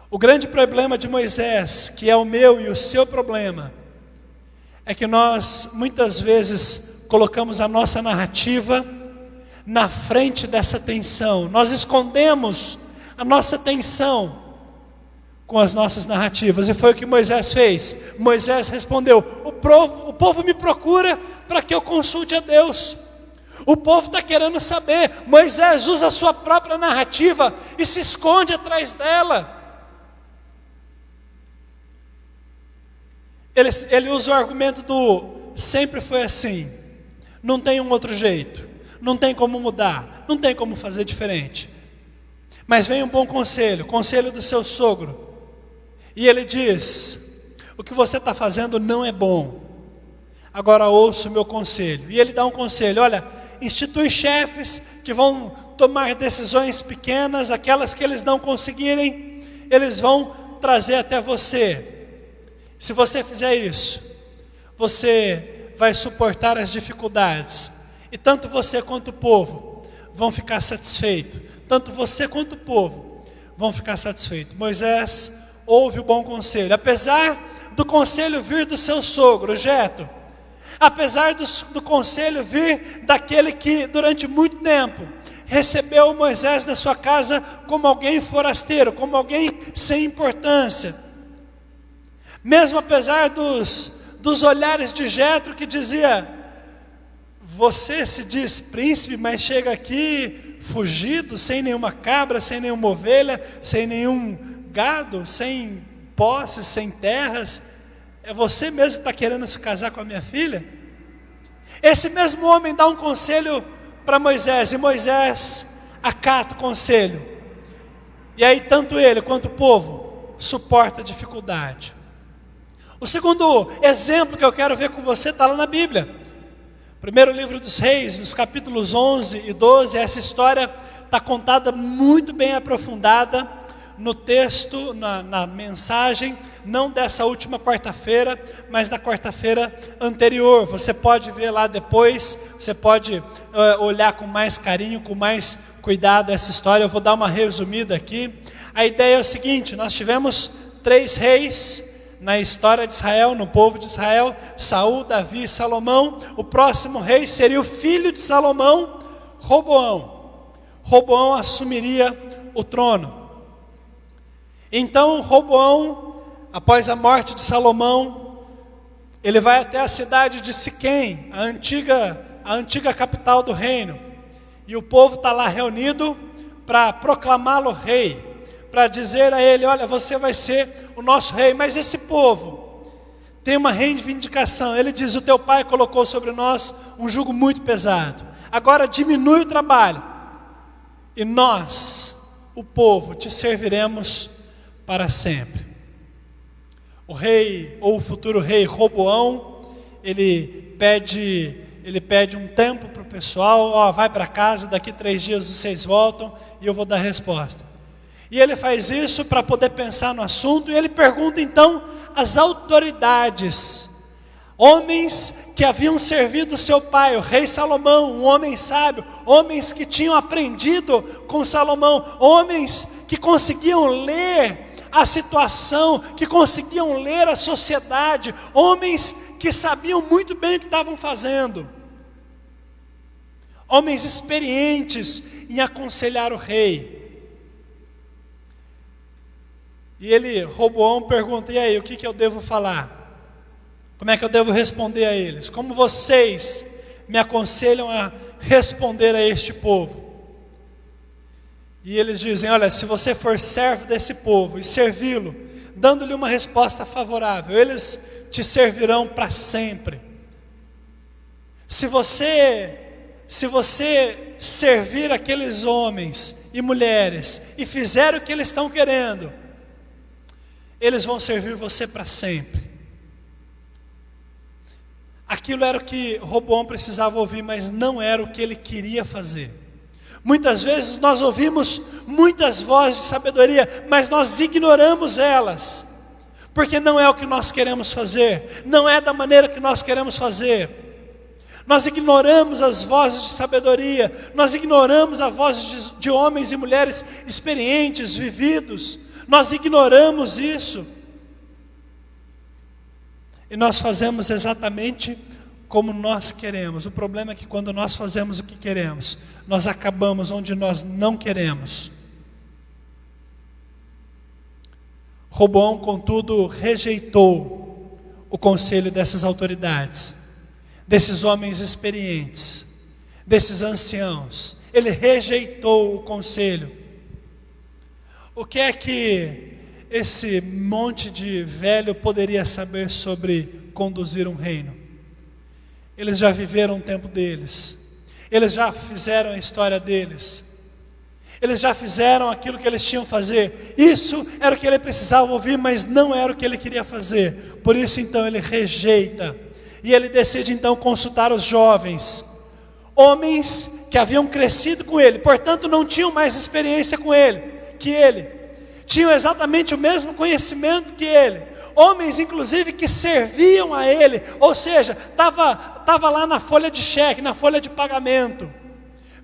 Speaker 1: O grande problema de Moisés, que é o meu e o seu problema, é que nós muitas vezes colocamos a nossa narrativa na frente dessa tensão. Nós escondemos a nossa tensão com as nossas narrativas, e foi o que Moisés fez. Moisés respondeu: o povo me procura para que eu consulte a Deus. O povo está querendo saber. Moisés usa a sua própria narrativa e se esconde atrás dela. Ele usa o argumento do sempre foi assim, não tem um outro jeito, não tem como mudar, não tem como fazer diferente. Mas vem um bom conselho, conselho do seu sogro, e ele diz: o que você está fazendo não é bom, agora ouça o meu conselho. E ele dá um conselho: olha, institui chefes que vão tomar decisões pequenas, aquelas que eles não conseguirem, eles vão trazer até você. Se você fizer isso, você vai suportar as dificuldades, e tanto você quanto o povo vão ficar satisfeitos. Tanto você quanto o povo vão ficar satisfeitos. Moisés ouve o bom conselho, apesar do conselho vir do seu sogro, Jetro, apesar do conselho vir daquele que durante muito tempo recebeu Moisés na sua casa como alguém forasteiro, como alguém sem importância. Mesmo apesar dos olhares de Jetro, que dizia: você se diz príncipe, mas chega aqui fugido, sem nenhuma cabra, sem nenhuma ovelha, sem nenhum gado, sem posses, sem terras. É você mesmo que está querendo se casar com a minha filha? Esse mesmo homem dá um conselho para Moisés, e Moisés acata o conselho. E aí tanto ele quanto o povo suporta a dificuldade. O segundo exemplo que eu quero ver com você está lá na Bíblia. Primeiro livro dos Reis, nos capítulos 11 e 12, essa história está contada muito bem aprofundada no texto, na mensagem, não dessa última quarta-feira, mas da quarta-feira anterior. Você pode ver lá depois, você pode olhar com mais carinho, com mais cuidado essa história. Eu vou dar uma resumida aqui. A ideia é o seguinte: nós tivemos 3 reis na história de Israel, no povo de Israel: Saul, Davi e Salomão. O próximo rei seria o filho de Salomão, Roboão. Roboão assumiria o trono. Então Roboão, após a morte de Salomão, ele vai até a cidade de Siquém, a antiga capital do reino, e o povo está lá reunido para proclamá-lo rei, para dizer a ele: olha, você vai ser o nosso rei. Mas esse povo tem uma reivindicação. Ele diz: o teu pai colocou sobre nós um jugo muito pesado, agora diminui o trabalho, e nós, o povo, te serviremos para sempre. O rei, ou o futuro rei Roboão, ele pede ele pede um tempo para o pessoal, vai para casa, daqui 3 dias vocês voltam e eu vou dar resposta. E ele faz isso para poder pensar no assunto, e ele pergunta então às autoridades, homens que haviam servido seu pai, o rei Salomão, um homem sábio, homens que tinham aprendido com Salomão, homens que conseguiam ler a situação, que conseguiam ler a sociedade, homens que sabiam muito bem o que estavam fazendo, homens experientes em aconselhar o rei. E Roboão pergunta, e aí, o que eu devo falar? Como é que eu devo responder a eles? Como vocês me aconselham a responder a este povo? E eles dizem, olha, se você for servo desse povo e servi-lo, dando-lhe uma resposta favorável, eles te servirão para sempre. Se você servir aqueles homens e mulheres e fizer o que eles estão querendo, eles vão servir você para sempre. Aquilo era o que Roboão precisava ouvir, mas não era o que ele queria fazer. Muitas vezes nós ouvimos muitas vozes de sabedoria, mas nós ignoramos elas, porque não é o que nós queremos fazer, não é da maneira que nós queremos fazer. Nós ignoramos as vozes de sabedoria, nós ignoramos a voz de homens e mulheres experientes, vividos, nós ignoramos isso. E nós fazemos exatamente como nós queremos. O problema é que quando nós fazemos o que queremos, nós acabamos onde nós não queremos. Roboão, contudo, rejeitou o conselho dessas autoridades, desses homens experientes, desses anciãos. Ele rejeitou o conselho. O que é que esse monte de velho poderia saber sobre conduzir um reino? Eles já viveram o tempo deles, eles já fizeram a história deles, eles já fizeram aquilo que eles tinham que fazer. Isso era o que ele precisava ouvir, mas não era o que ele queria fazer. Por isso então ele rejeita, e ele decide então consultar os jovens, homens que haviam crescido com ele, portanto não tinham mais experiência com ele, que ele, tinham exatamente o mesmo conhecimento que ele, homens inclusive que serviam a ele, ou seja, estava lá na folha de cheque, na folha de pagamento,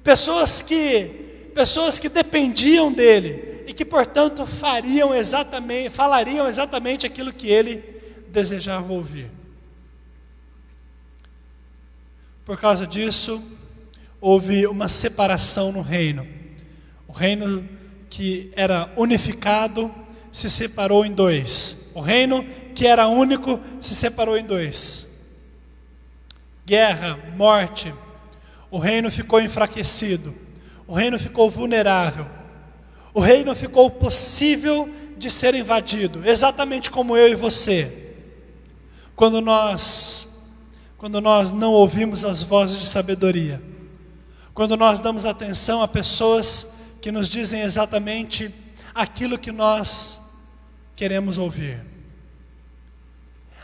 Speaker 1: pessoas que dependiam dele, e que portanto falariam exatamente aquilo que ele desejava ouvir. Por causa disso, houve uma separação no reino. O reino que era unificado se separou em 2. O reino que era único se separou em 2. Guerra, morte. O reino ficou enfraquecido. O reino ficou vulnerável. O reino ficou possível de ser invadido, exatamente como eu e você. Quando nós não ouvimos as vozes de sabedoria, quando nós damos atenção a pessoas que nos dizem exatamente aquilo que nós queremos ouvir.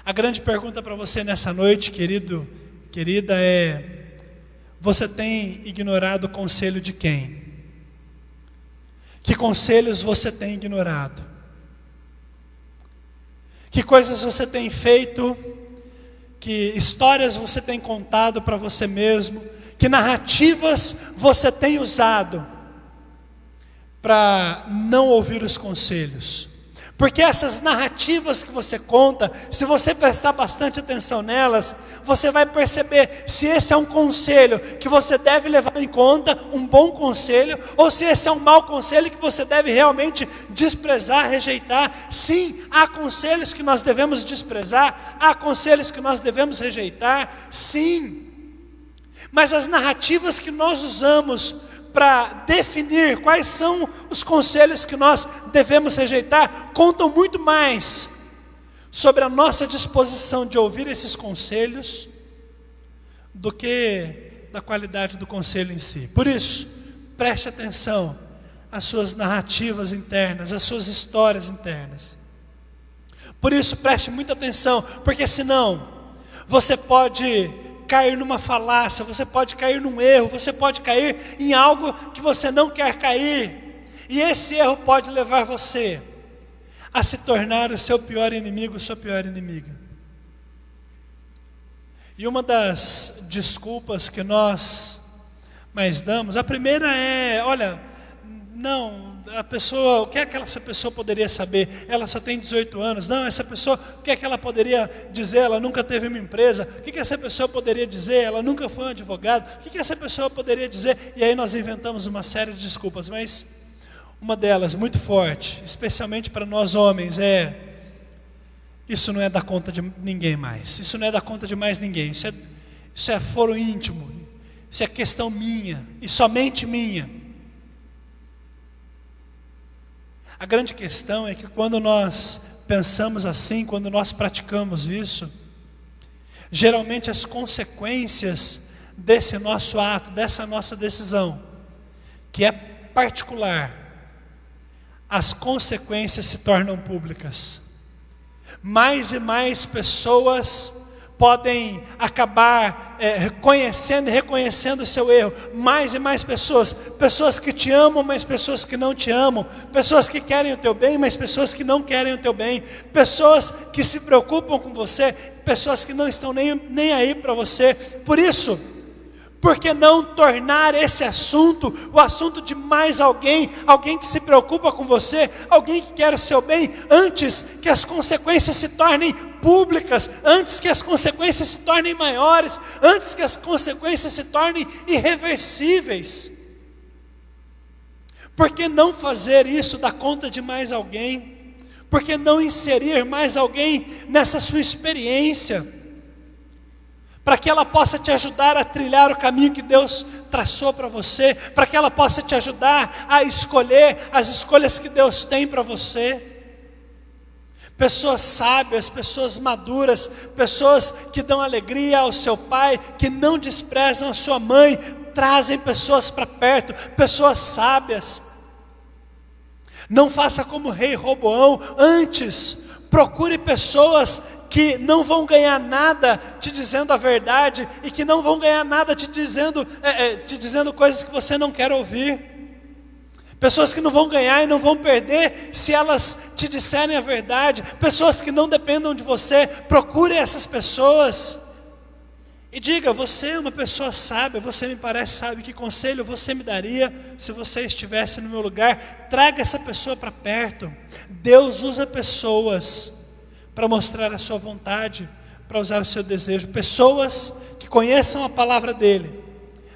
Speaker 1: A grande pergunta para você nessa noite, querido, querida, é: você tem ignorado o conselho de quem? Que conselhos você tem ignorado? Que coisas você tem feito? Que histórias você tem contado para você mesmo? Que narrativas você tem usado para não ouvir os conselhos? Porque essas narrativas que você conta, se você prestar bastante atenção nelas, você vai perceber se esse é um conselho que você deve levar em conta, um bom conselho, ou se esse é um mau conselho que você deve realmente desprezar, rejeitar. Sim, há conselhos que nós devemos desprezar, há conselhos que nós devemos rejeitar, sim. Mas as narrativas que nós usamos para definir quais são os conselhos que nós devemos rejeitar, contam muito mais sobre a nossa disposição de ouvir esses conselhos do que da qualidade do conselho em si. Por isso, preste atenção às suas narrativas internas, às suas histórias internas. Por isso, preste muita atenção, porque senão você pode cair numa falácia, você pode cair num erro, você pode cair em algo que você não quer cair. E esse erro pode levar você a se tornar o seu pior inimigo, sua pior inimiga. E uma das desculpas que nós mais damos, a primeira é, olha, não, a pessoa, o que é que essa pessoa poderia saber? Ela só tem 18 anos. Não, essa pessoa, o que é que ela poderia dizer? Ela nunca teve uma empresa. O que essa pessoa poderia dizer? Ela nunca foi um advogado. O que essa pessoa poderia dizer? E aí nós inventamos uma série de desculpas, mas uma delas, muito forte, especialmente para nós homens, é: isso não é da conta de ninguém mais. Isso não é da conta de mais ninguém. Isso é foro íntimo. Isso é questão minha e somente minha. A grande questão é que quando nós pensamos assim, quando nós praticamos isso, geralmente as consequências desse nosso ato, dessa nossa decisão, que é particular, as consequências se tornam públicas. Mais e mais pessoas podem acabar conhecendo e reconhecendo o seu erro. Mais e mais pessoas que te amam, mas pessoas que não te amam, pessoas que querem o teu bem, mas pessoas que não querem o teu bem, pessoas que se preocupam com você, pessoas que não estão nem aí para você. Por isso, por que não tornar esse assunto o assunto de mais alguém, alguém que se preocupa com você, alguém que quer o seu bem, antes que as consequências se tornem públicas, antes que as consequências se tornem maiores, antes que as consequências se tornem irreversíveis? Por que não fazer isso da conta de mais alguém? Por que não inserir mais alguém nessa sua experiência? Para que ela possa te ajudar a trilhar o caminho que Deus traçou para você, para que ela possa te ajudar a escolher as escolhas que Deus tem para você. Pessoas sábias, pessoas maduras, pessoas que dão alegria ao seu pai, que não desprezam a sua mãe, trazem pessoas para perto, pessoas sábias. Não faça como o rei Roboão, antes procure pessoas que não vão ganhar nada te dizendo a verdade, e que não vão ganhar nada te dizendo coisas que você não quer ouvir. Pessoas que não vão ganhar e não vão perder se elas te disserem a verdade. Pessoas que não dependam de você. Procure essas pessoas e diga: você é uma pessoa sábia, você me parece sábio, que conselho você me daria se você estivesse no meu lugar? Traga essa pessoa para perto. Deus usa pessoas para mostrar a sua vontade, para usar o seu desejo. Pessoas que conheçam a palavra dele.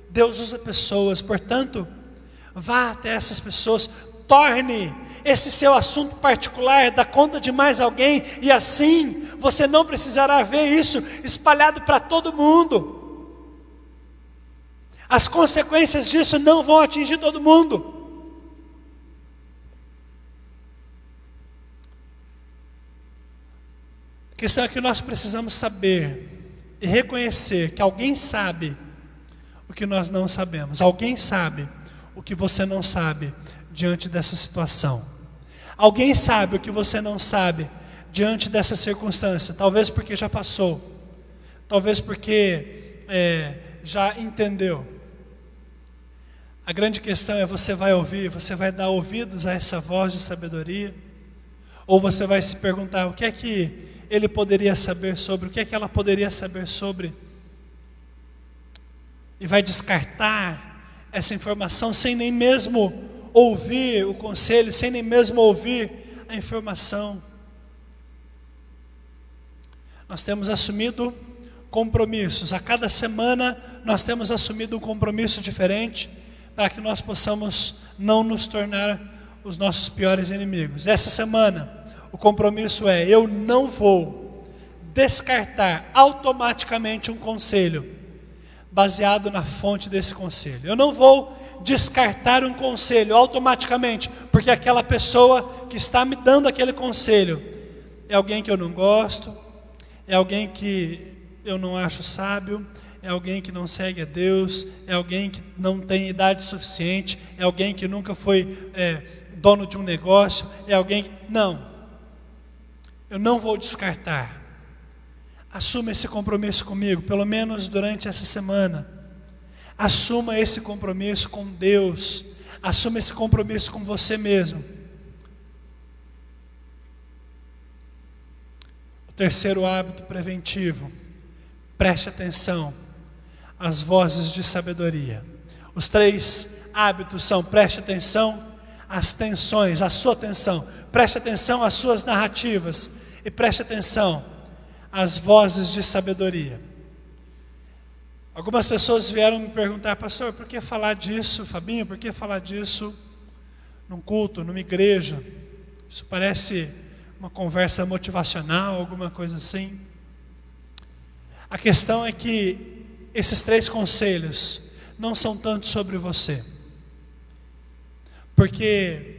Speaker 1: Deus usa pessoas, portanto, vá até essas pessoas, torne esse seu assunto particular da conta de mais alguém, e assim você não precisará ver isso espalhado para todo mundo. As consequências disso não vão atingir todo mundo. A questão é que nós precisamos saber e reconhecer que alguém sabe o que nós não sabemos. Alguém sabe o que você não sabe diante dessa situação. Alguém sabe o que você não sabe diante dessa circunstância. Talvez porque já passou. Talvez porque já entendeu. A grande questão é: você vai ouvir, você vai dar ouvidos a essa voz de sabedoria? Ou você vai se perguntar: o que é que ele poderia saber sobre, o que é que ela poderia saber sobre? E vai descartar essa informação sem nem mesmo ouvir o conselho, sem nem mesmo ouvir a informação. Nós temos assumido compromissos. A cada semana nós temos assumido um compromisso diferente, para que nós possamos não nos tornar os nossos piores inimigos. Essa semana o compromisso é: eu não vou descartar automaticamente um conselho baseado na fonte desse conselho. Eu não vou descartar um conselho automaticamente, porque aquela pessoa que está me dando aquele conselho é alguém que eu não gosto, é alguém que eu não acho sábio, é alguém que não segue a Deus, é alguém que não tem idade suficiente, é alguém que nunca foi dono de um negócio, é alguém que... Não, eu não vou descartar. Assuma esse compromisso comigo, pelo menos durante essa semana. Assuma esse compromisso com Deus. Assuma esse compromisso com você mesmo. O terceiro hábito preventivo: preste atenção às vozes de sabedoria. Os 3 hábitos são: preste atenção às tensões, à sua atenção, preste atenção às suas narrativas e preste atenção às vozes de sabedoria. Algumas pessoas vieram me perguntar: pastor, por que falar disso, Fabinho, por que falar disso num culto, numa igreja? Isso parece uma conversa motivacional, alguma coisa assim. A questão é que esses 3 conselhos não são tanto sobre você, porque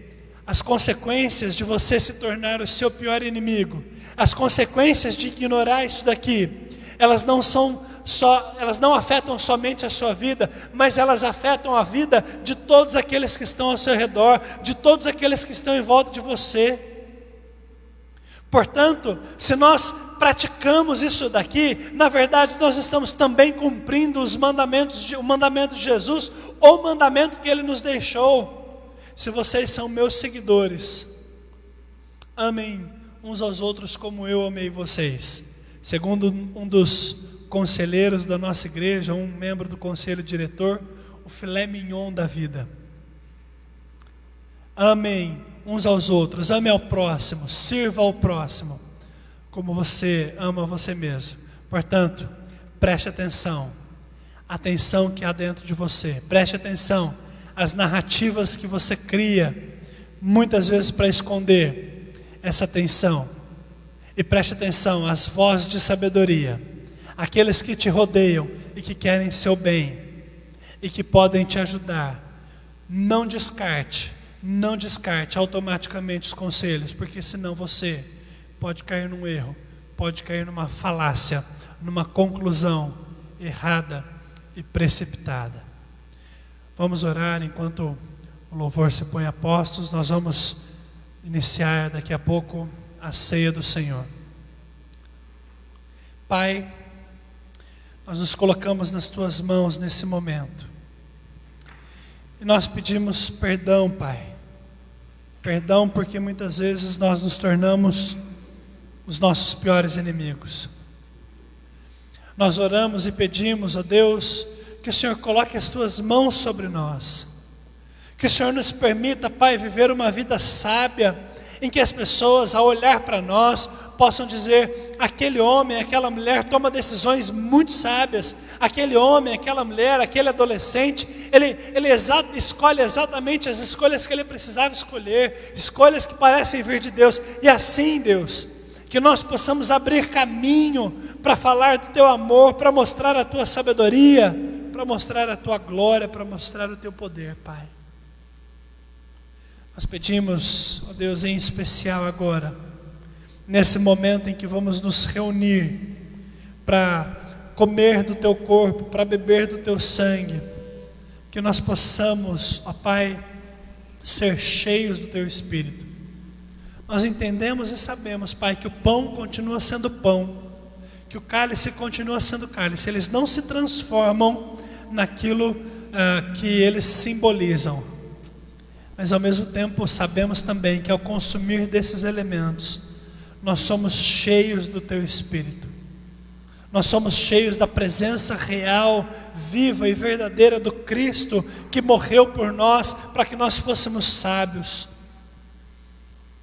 Speaker 1: as consequências de você se tornar o seu pior inimigo, as consequências de ignorar isso daqui, elas não afetam somente a sua vida, mas elas afetam a vida de todos aqueles que estão ao seu redor, de todos aqueles que estão em volta de você. Portanto, se nós praticamos isso daqui, na verdade nós estamos também cumprindo o mandamento de Jesus, ou o mandamento que Ele nos deixou. Se vocês são meus seguidores, amem uns aos outros como eu amei vocês. Segundo um dos conselheiros da nossa igreja, um membro do conselho diretor, o filé mignon da vida. Amem uns aos outros, ame ao próximo, sirva ao próximo, como você ama você mesmo. Portanto, preste atenção, a atenção que há dentro de você, preste atenção às narrativas que você cria, muitas vezes para esconder essa atenção, e preste atenção às vozes de sabedoria, aqueles que te rodeiam e que querem seu bem, e que podem te ajudar. Não descarte automaticamente os conselhos, porque senão você pode cair num erro, pode cair numa falácia, numa conclusão errada e precipitada. Vamos orar enquanto o louvor se põe a postos. Nós vamos iniciar daqui a pouco a ceia do Senhor. Pai, nós nos colocamos nas Tuas mãos nesse momento. E nós pedimos perdão, Pai. Perdão porque muitas vezes nós nos tornamos os nossos piores inimigos. Nós oramos e pedimos, ó Deus, que o Senhor coloque as Tuas mãos sobre nós. Que o Senhor nos permita, Pai, viver uma vida sábia, em que as pessoas, ao olhar para nós, possam dizer: aquele homem, aquela mulher toma decisões muito sábias, aquele homem, aquela mulher, aquele adolescente, ele escolhe exatamente as escolhas que ele precisava escolher, escolhas que parecem vir de Deus. E assim, Deus, que nós possamos abrir caminho para falar do Teu amor, para mostrar a Tua sabedoria, para mostrar a Tua glória, para mostrar o Teu poder, Pai. Nós pedimos, ó Deus, em especial agora, nesse momento em que vamos nos reunir para comer do Teu corpo, para beber do Teu sangue, que nós possamos, ó Pai, ser cheios do Teu Espírito. Nós entendemos e sabemos, Pai, que o pão continua sendo pão, que o cálice continua sendo cálice. Eles não se transformam naquilo que eles simbolizam. Mas ao mesmo tempo sabemos também que ao consumir desses elementos, nós somos cheios do Teu Espírito. Nós somos cheios da presença real, viva e verdadeira do Cristo, que morreu por nós, para que nós fôssemos sábios.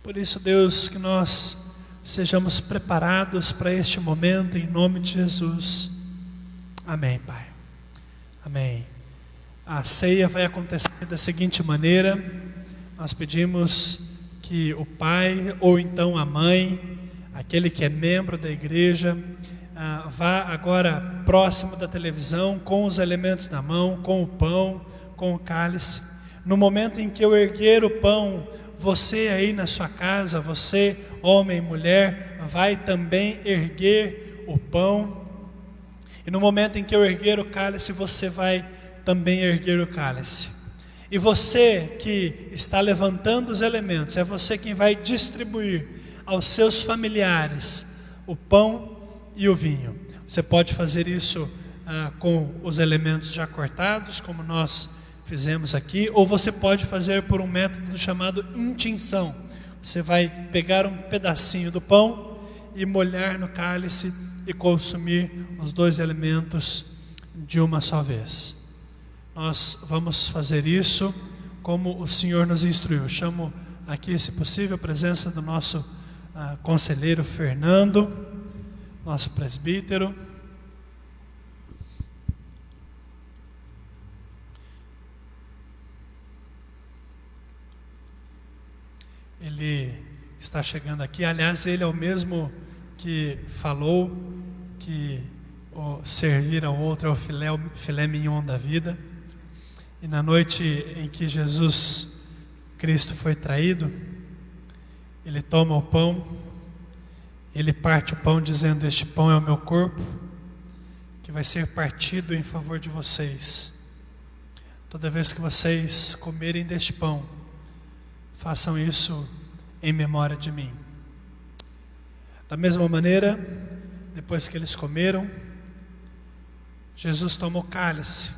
Speaker 1: Por isso, Deus, que nós sejamos preparados para este momento, em nome de Jesus. Amém, Pai. Amém. A ceia vai acontecer da seguinte maneira: nós pedimos que o pai ou então a mãe, aquele que é membro da igreja, vá agora próximo da televisão, com os elementos na mão, com o pão, com o cálice. No momento em que eu erguer o pão, você aí na sua casa, você, homem, mulher, vai também erguer o pão. E no momento em que eu erguer o cálice, você vai também erguer o cálice. E você que está levantando os elementos, é você quem vai distribuir aos seus familiares o pão e o vinho. Você pode fazer isso com os elementos já cortados, como nós fizemos aqui, ou você pode fazer por um método chamado intinção. Você vai pegar um pedacinho do pão e molhar no cálice e consumir os dois elementos de uma só vez. Nós vamos fazer isso como o Senhor nos instruiu. Chamo aqui, se possível, a presença do nosso conselheiro Fernando, nosso presbítero. Ele está chegando aqui. Aliás, ele é o mesmo que falou que servir ao outro é o filé mignon da vida. E na noite em que Jesus Cristo foi traído, ele toma o pão, ele parte o pão dizendo: este pão é o meu corpo, que vai ser partido em favor de vocês. Toda vez que vocês comerem deste pão, façam isso em memória de mim. Da mesma maneira, depois que eles comeram, Jesus tomou o cálice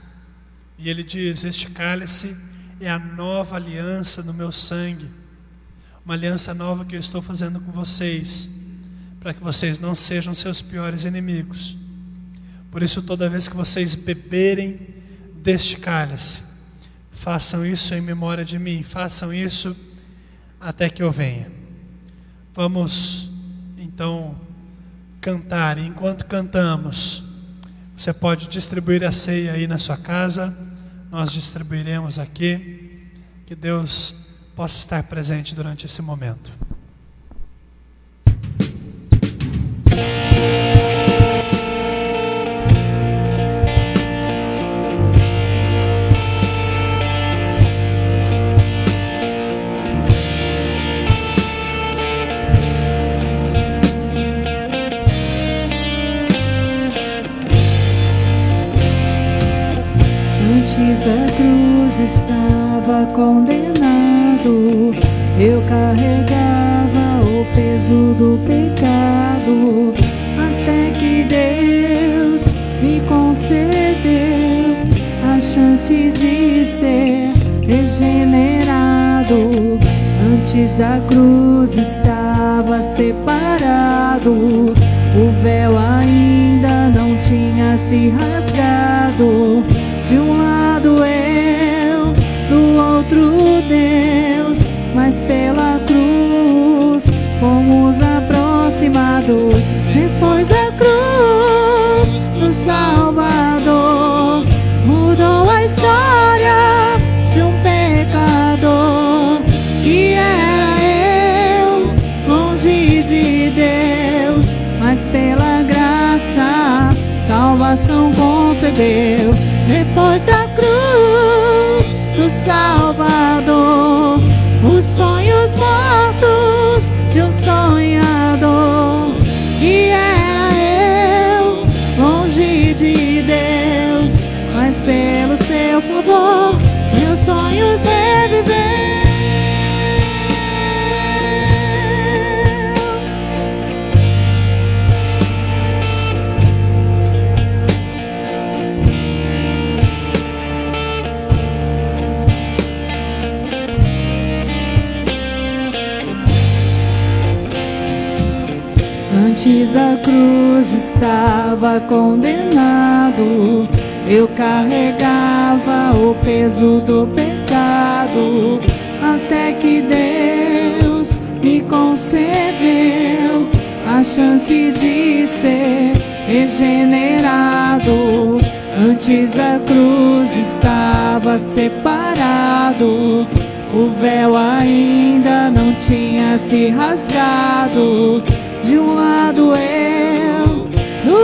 Speaker 1: e ele diz: este cálice é a nova aliança no meu sangue, uma aliança nova que eu estou fazendo com vocês, para que vocês não sejam seus piores inimigos. Por isso, toda vez que vocês beberem deste cálice, façam isso em memória de mim, façam isso até que eu venha. Vamos então cantar. E enquanto cantamos, você pode distribuir a ceia aí na sua casa, nós distribuiremos aqui. Que Deus possa estar presente durante esse momento.
Speaker 2: Antes da cruz estava condenado, eu carregava o peso do pecado, até que Deus me concedeu a chance de ser regenerado. Antes da cruz estava separado, o véu ainda não tinha se rasgado. De um lado eu, do outro Deus, mas pela cruz fomos aproximados. Depois da cruz, no Salvador, mudou a história de um pecador que era eu, longe de Deus, mas pela graça salvação concedeu. Depois da cruz do Salvador, os sonhos mortos de um sonhador que era eu, longe de Deus, mas pelo seu favor meus sonhos reviveu. Antes da cruz estava condenado, eu carregava o peso do pecado, até que Deus me concedeu a chance de ser regenerado. Antes da cruz estava separado, o véu ainda não tinha se rasgado. De um lado eu, do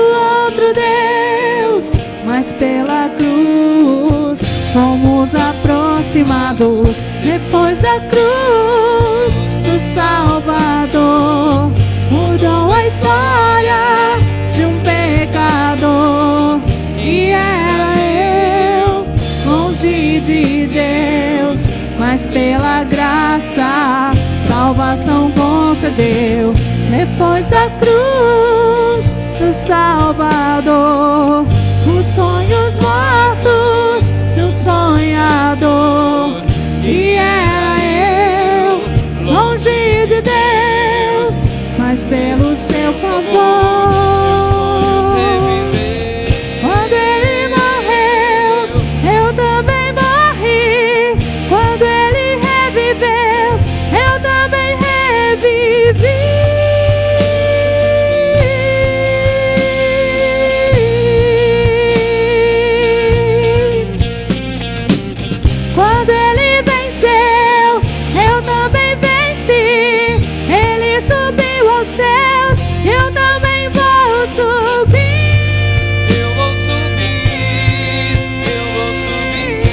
Speaker 2: outro Deus, mas pela cruz fomos aproximados. Depois da cruz do Salvador, mudou a história de um pecador que era eu, longe de Deus, mas pela graça salvação concedeu. Depois da cruz do dor, os sonhos mortos de um sonhador. E era eu, longe de Deus, mas pelo seu favor. Quando ele morreu, eu também morri. Quando ele reviveu, eu também revivi. Quando ele venceu, eu também venci. Ele subiu aos céus, eu também vou subir.
Speaker 4: Eu vou subir, eu vou subir.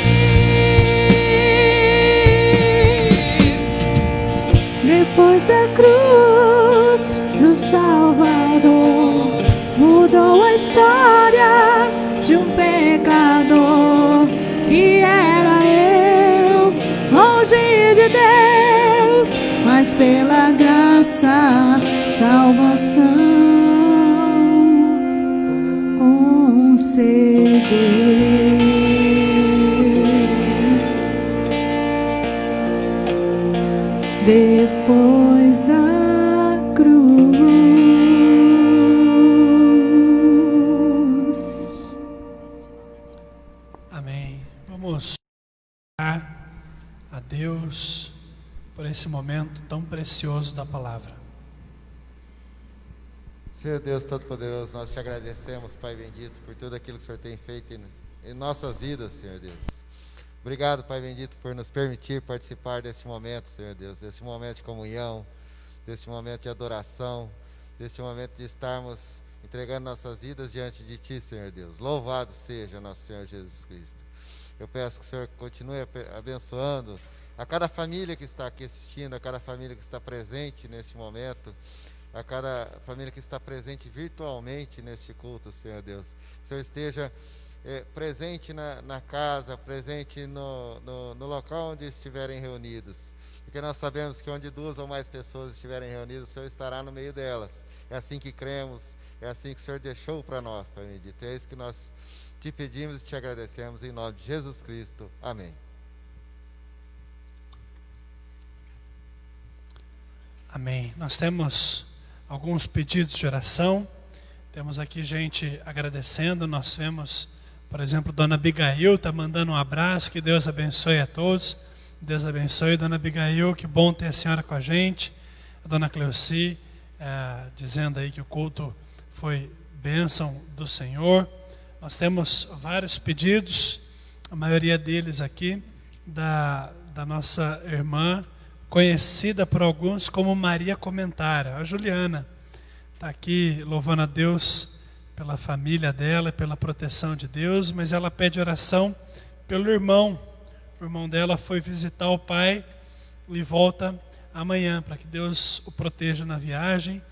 Speaker 2: Depois da cruz do Salvador, mudou a história de um pecador que era eu, longe de Deus, mas pela graça, salvação concedeu. Depois a cruz.
Speaker 1: Amém. Vamos orar a Deus por esse momento tão precioso da palavra.
Speaker 6: Senhor Deus Todo-Poderoso, nós te agradecemos, Pai bendito, por tudo aquilo que o Senhor tem feito em nossas vidas, Senhor Deus. Obrigado, Pai bendito, por nos permitir participar deste momento, Senhor Deus, deste momento de comunhão, deste momento de adoração, deste momento de estarmos entregando nossas vidas diante de Ti, Senhor Deus. Louvado seja nosso Senhor Jesus Cristo. Eu peço que o Senhor continue abençoando a cada família que está aqui assistindo, a cada família que está presente neste momento, a cada família que está presente virtualmente neste culto, Senhor Deus. Que o Senhor esteja presente na casa, presente no local onde estiverem reunidos. Porque nós sabemos que onde 2 ou mais pessoas estiverem reunidas, o Senhor estará no meio delas. É assim que cremos, é assim que o Senhor deixou para nós, Pai bendito. É isso que nós te pedimos e te agradecemos em nome de Jesus Cristo. Amém.
Speaker 1: Amém. Nós temos alguns pedidos de oração. Temos aqui gente agradecendo. Nós vemos, por exemplo, Dona Abigail está mandando um abraço. Que Deus abençoe a todos. Deus abençoe, Dona Abigail. Que bom ter a senhora com a gente. A Dona Cleuci dizendo aí que o culto foi bênção do Senhor. Nós temos vários pedidos, a maioria deles aqui, da nossa irmã, conhecida por alguns como Maria Comentária. A Juliana está aqui louvando a Deus pela família dela e pela proteção de Deus, mas ela pede oração pelo irmão. O irmão dela foi visitar o pai e volta amanhã, para que Deus o proteja na viagem.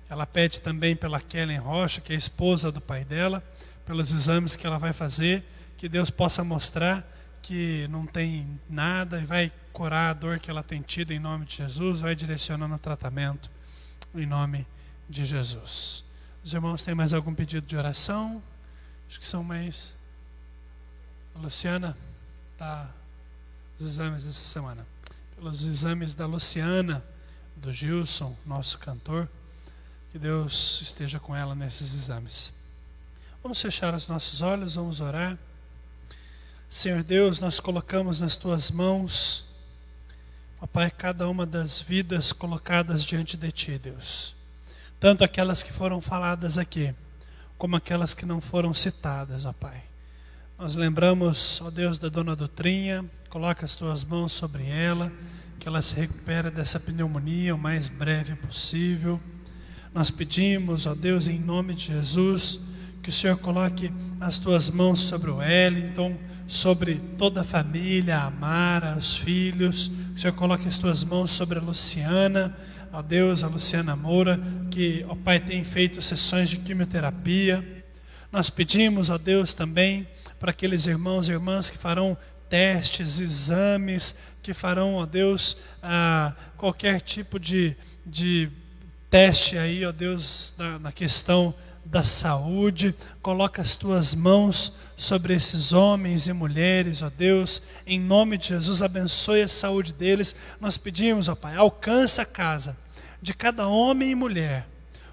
Speaker 1: Ela pede também pela Kellen Rocha, que é a esposa do pai dela, pelos exames que ela vai fazer, que Deus possa mostrar que não tem nada e vai curar a dor que ela tem tido em nome de Jesus, vai direcionando o tratamento em nome de Jesus. Os irmãos têm mais algum pedido de oração? Acho que são mais. A Luciana está os exames essa semana. Pelos exames da Luciana, do Gilson, nosso cantor, que Deus esteja com ela nesses exames. Vamos fechar os nossos olhos, vamos orar. Senhor Deus, nós colocamos nas Tuas mãos, ó Pai, cada uma das vidas colocadas diante de Ti, Deus. Tanto aquelas que foram faladas aqui, como aquelas que não foram citadas, ó Pai. Nós lembramos, ó Deus, da Dona Dutrinha, coloca as Tuas mãos sobre ela, que ela se recupere dessa pneumonia o mais breve possível. Nós pedimos, ó Deus, em nome de Jesus, que o Senhor coloque as Tuas mãos sobre o Wellington, sobre toda a família, a Mara, os filhos. Que o Senhor coloque as Tuas mãos sobre a Luciana, ó Deus, a Luciana Moura, que, ó Pai, tem feito sessões de quimioterapia. Nós pedimos, ó Deus, também para aqueles irmãos e irmãs que farão testes, exames, que farão, ó Deus, qualquer tipo de teste aí, ó Deus, na questão da saúde. Coloca as tuas mãos sobre esses homens e mulheres, ó Deus, em nome de Jesus, abençoe a saúde deles. Nós pedimos, ó Pai, alcança a casa de cada homem e mulher,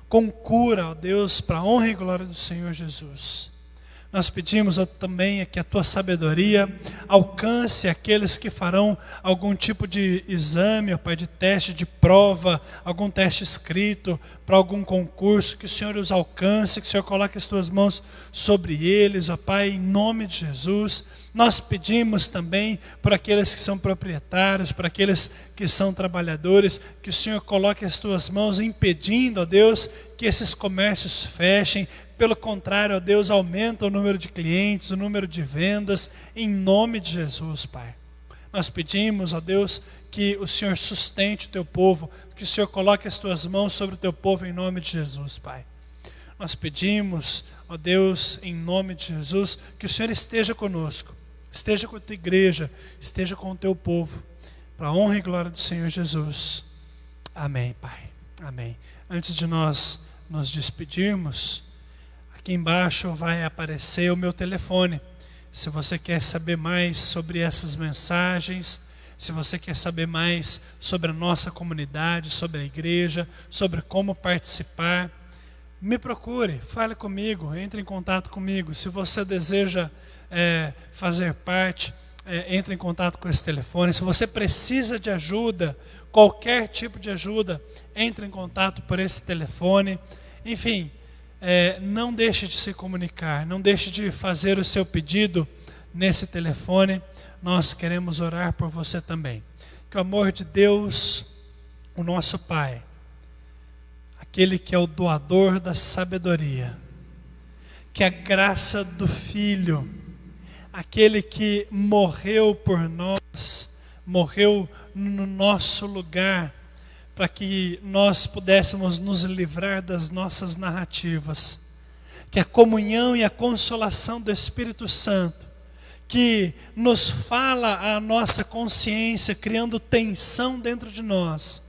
Speaker 1: com cura, ó Deus, para a honra e glória do Senhor Jesus. Nós pedimos também que a tua sabedoria alcance aqueles que farão algum tipo de exame, ó Pai, de teste, de prova, algum teste escrito para algum concurso, que o Senhor os alcance, que o Senhor coloque as tuas mãos sobre eles, ó Pai, em nome de Jesus. Nós pedimos também para aqueles que são proprietários, para aqueles que são trabalhadores, que o Senhor coloque as tuas mãos impedindo, ó Deus, que esses comércios fechem. Pelo contrário, ó Deus, aumenta o número de clientes, o número de vendas, em nome de Jesus, Pai. Nós pedimos, ó Deus, que o Senhor sustente o teu povo, que o Senhor coloque as tuas mãos sobre o teu povo, em nome de Jesus, Pai. Nós pedimos, ó Deus, em nome de Jesus, que o Senhor esteja conosco, esteja com a tua igreja, esteja com o teu povo, para a honra e glória do Senhor Jesus. Amém, Pai. Amém. Antes de nós nos despedirmos, aqui embaixo vai aparecer o meu telefone. Se você quer saber mais sobre essas mensagens, se você quer saber mais sobre a nossa comunidade, sobre a igreja, sobre como participar, me procure, fale comigo, entre em contato comigo. Se você deseja fazer parte, entre em contato com esse telefone. Se você precisa de ajuda, qualquer tipo de ajuda, entre em contato por esse telefone. Enfim, não deixe de se comunicar, não deixe de fazer o seu pedido nesse telefone. Nós queremos orar por você também. Que o amor de Deus, o nosso Pai, aquele que é o doador da sabedoria, que a graça do Filho, aquele que morreu por nós, morreu no nosso lugar, para que nós pudéssemos nos livrar das nossas narrativas, que a comunhão e a consolação do Espírito Santo, que nos fala a nossa consciência, criando tensão dentro de nós,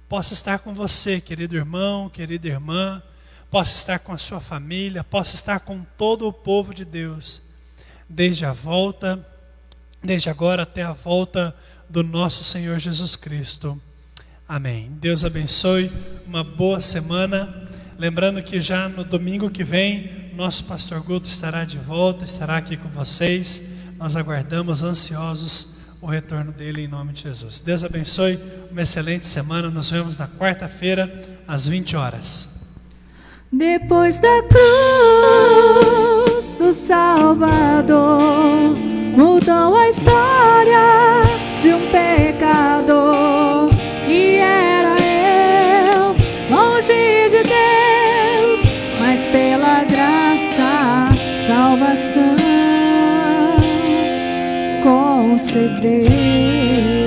Speaker 1: possa estar com você, querido irmão, querida irmã, possa estar com a sua família, possa estar com todo o povo de Deus, desde agora até a volta do nosso Senhor Jesus Cristo. Amém. Deus abençoe, uma boa semana. Lembrando que já no domingo que vem, nosso pastor Guto estará de volta, estará aqui com vocês. Nós aguardamos ansiosos o retorno dele em nome de Jesus. Deus abençoe, uma excelente semana. Nos vemos na quarta-feira, às 20 horas.
Speaker 2: Depois da cruz do Salvador, mudou a história de um pecador que era eu, longe de Deus, mas pela graça, salvação concedeu.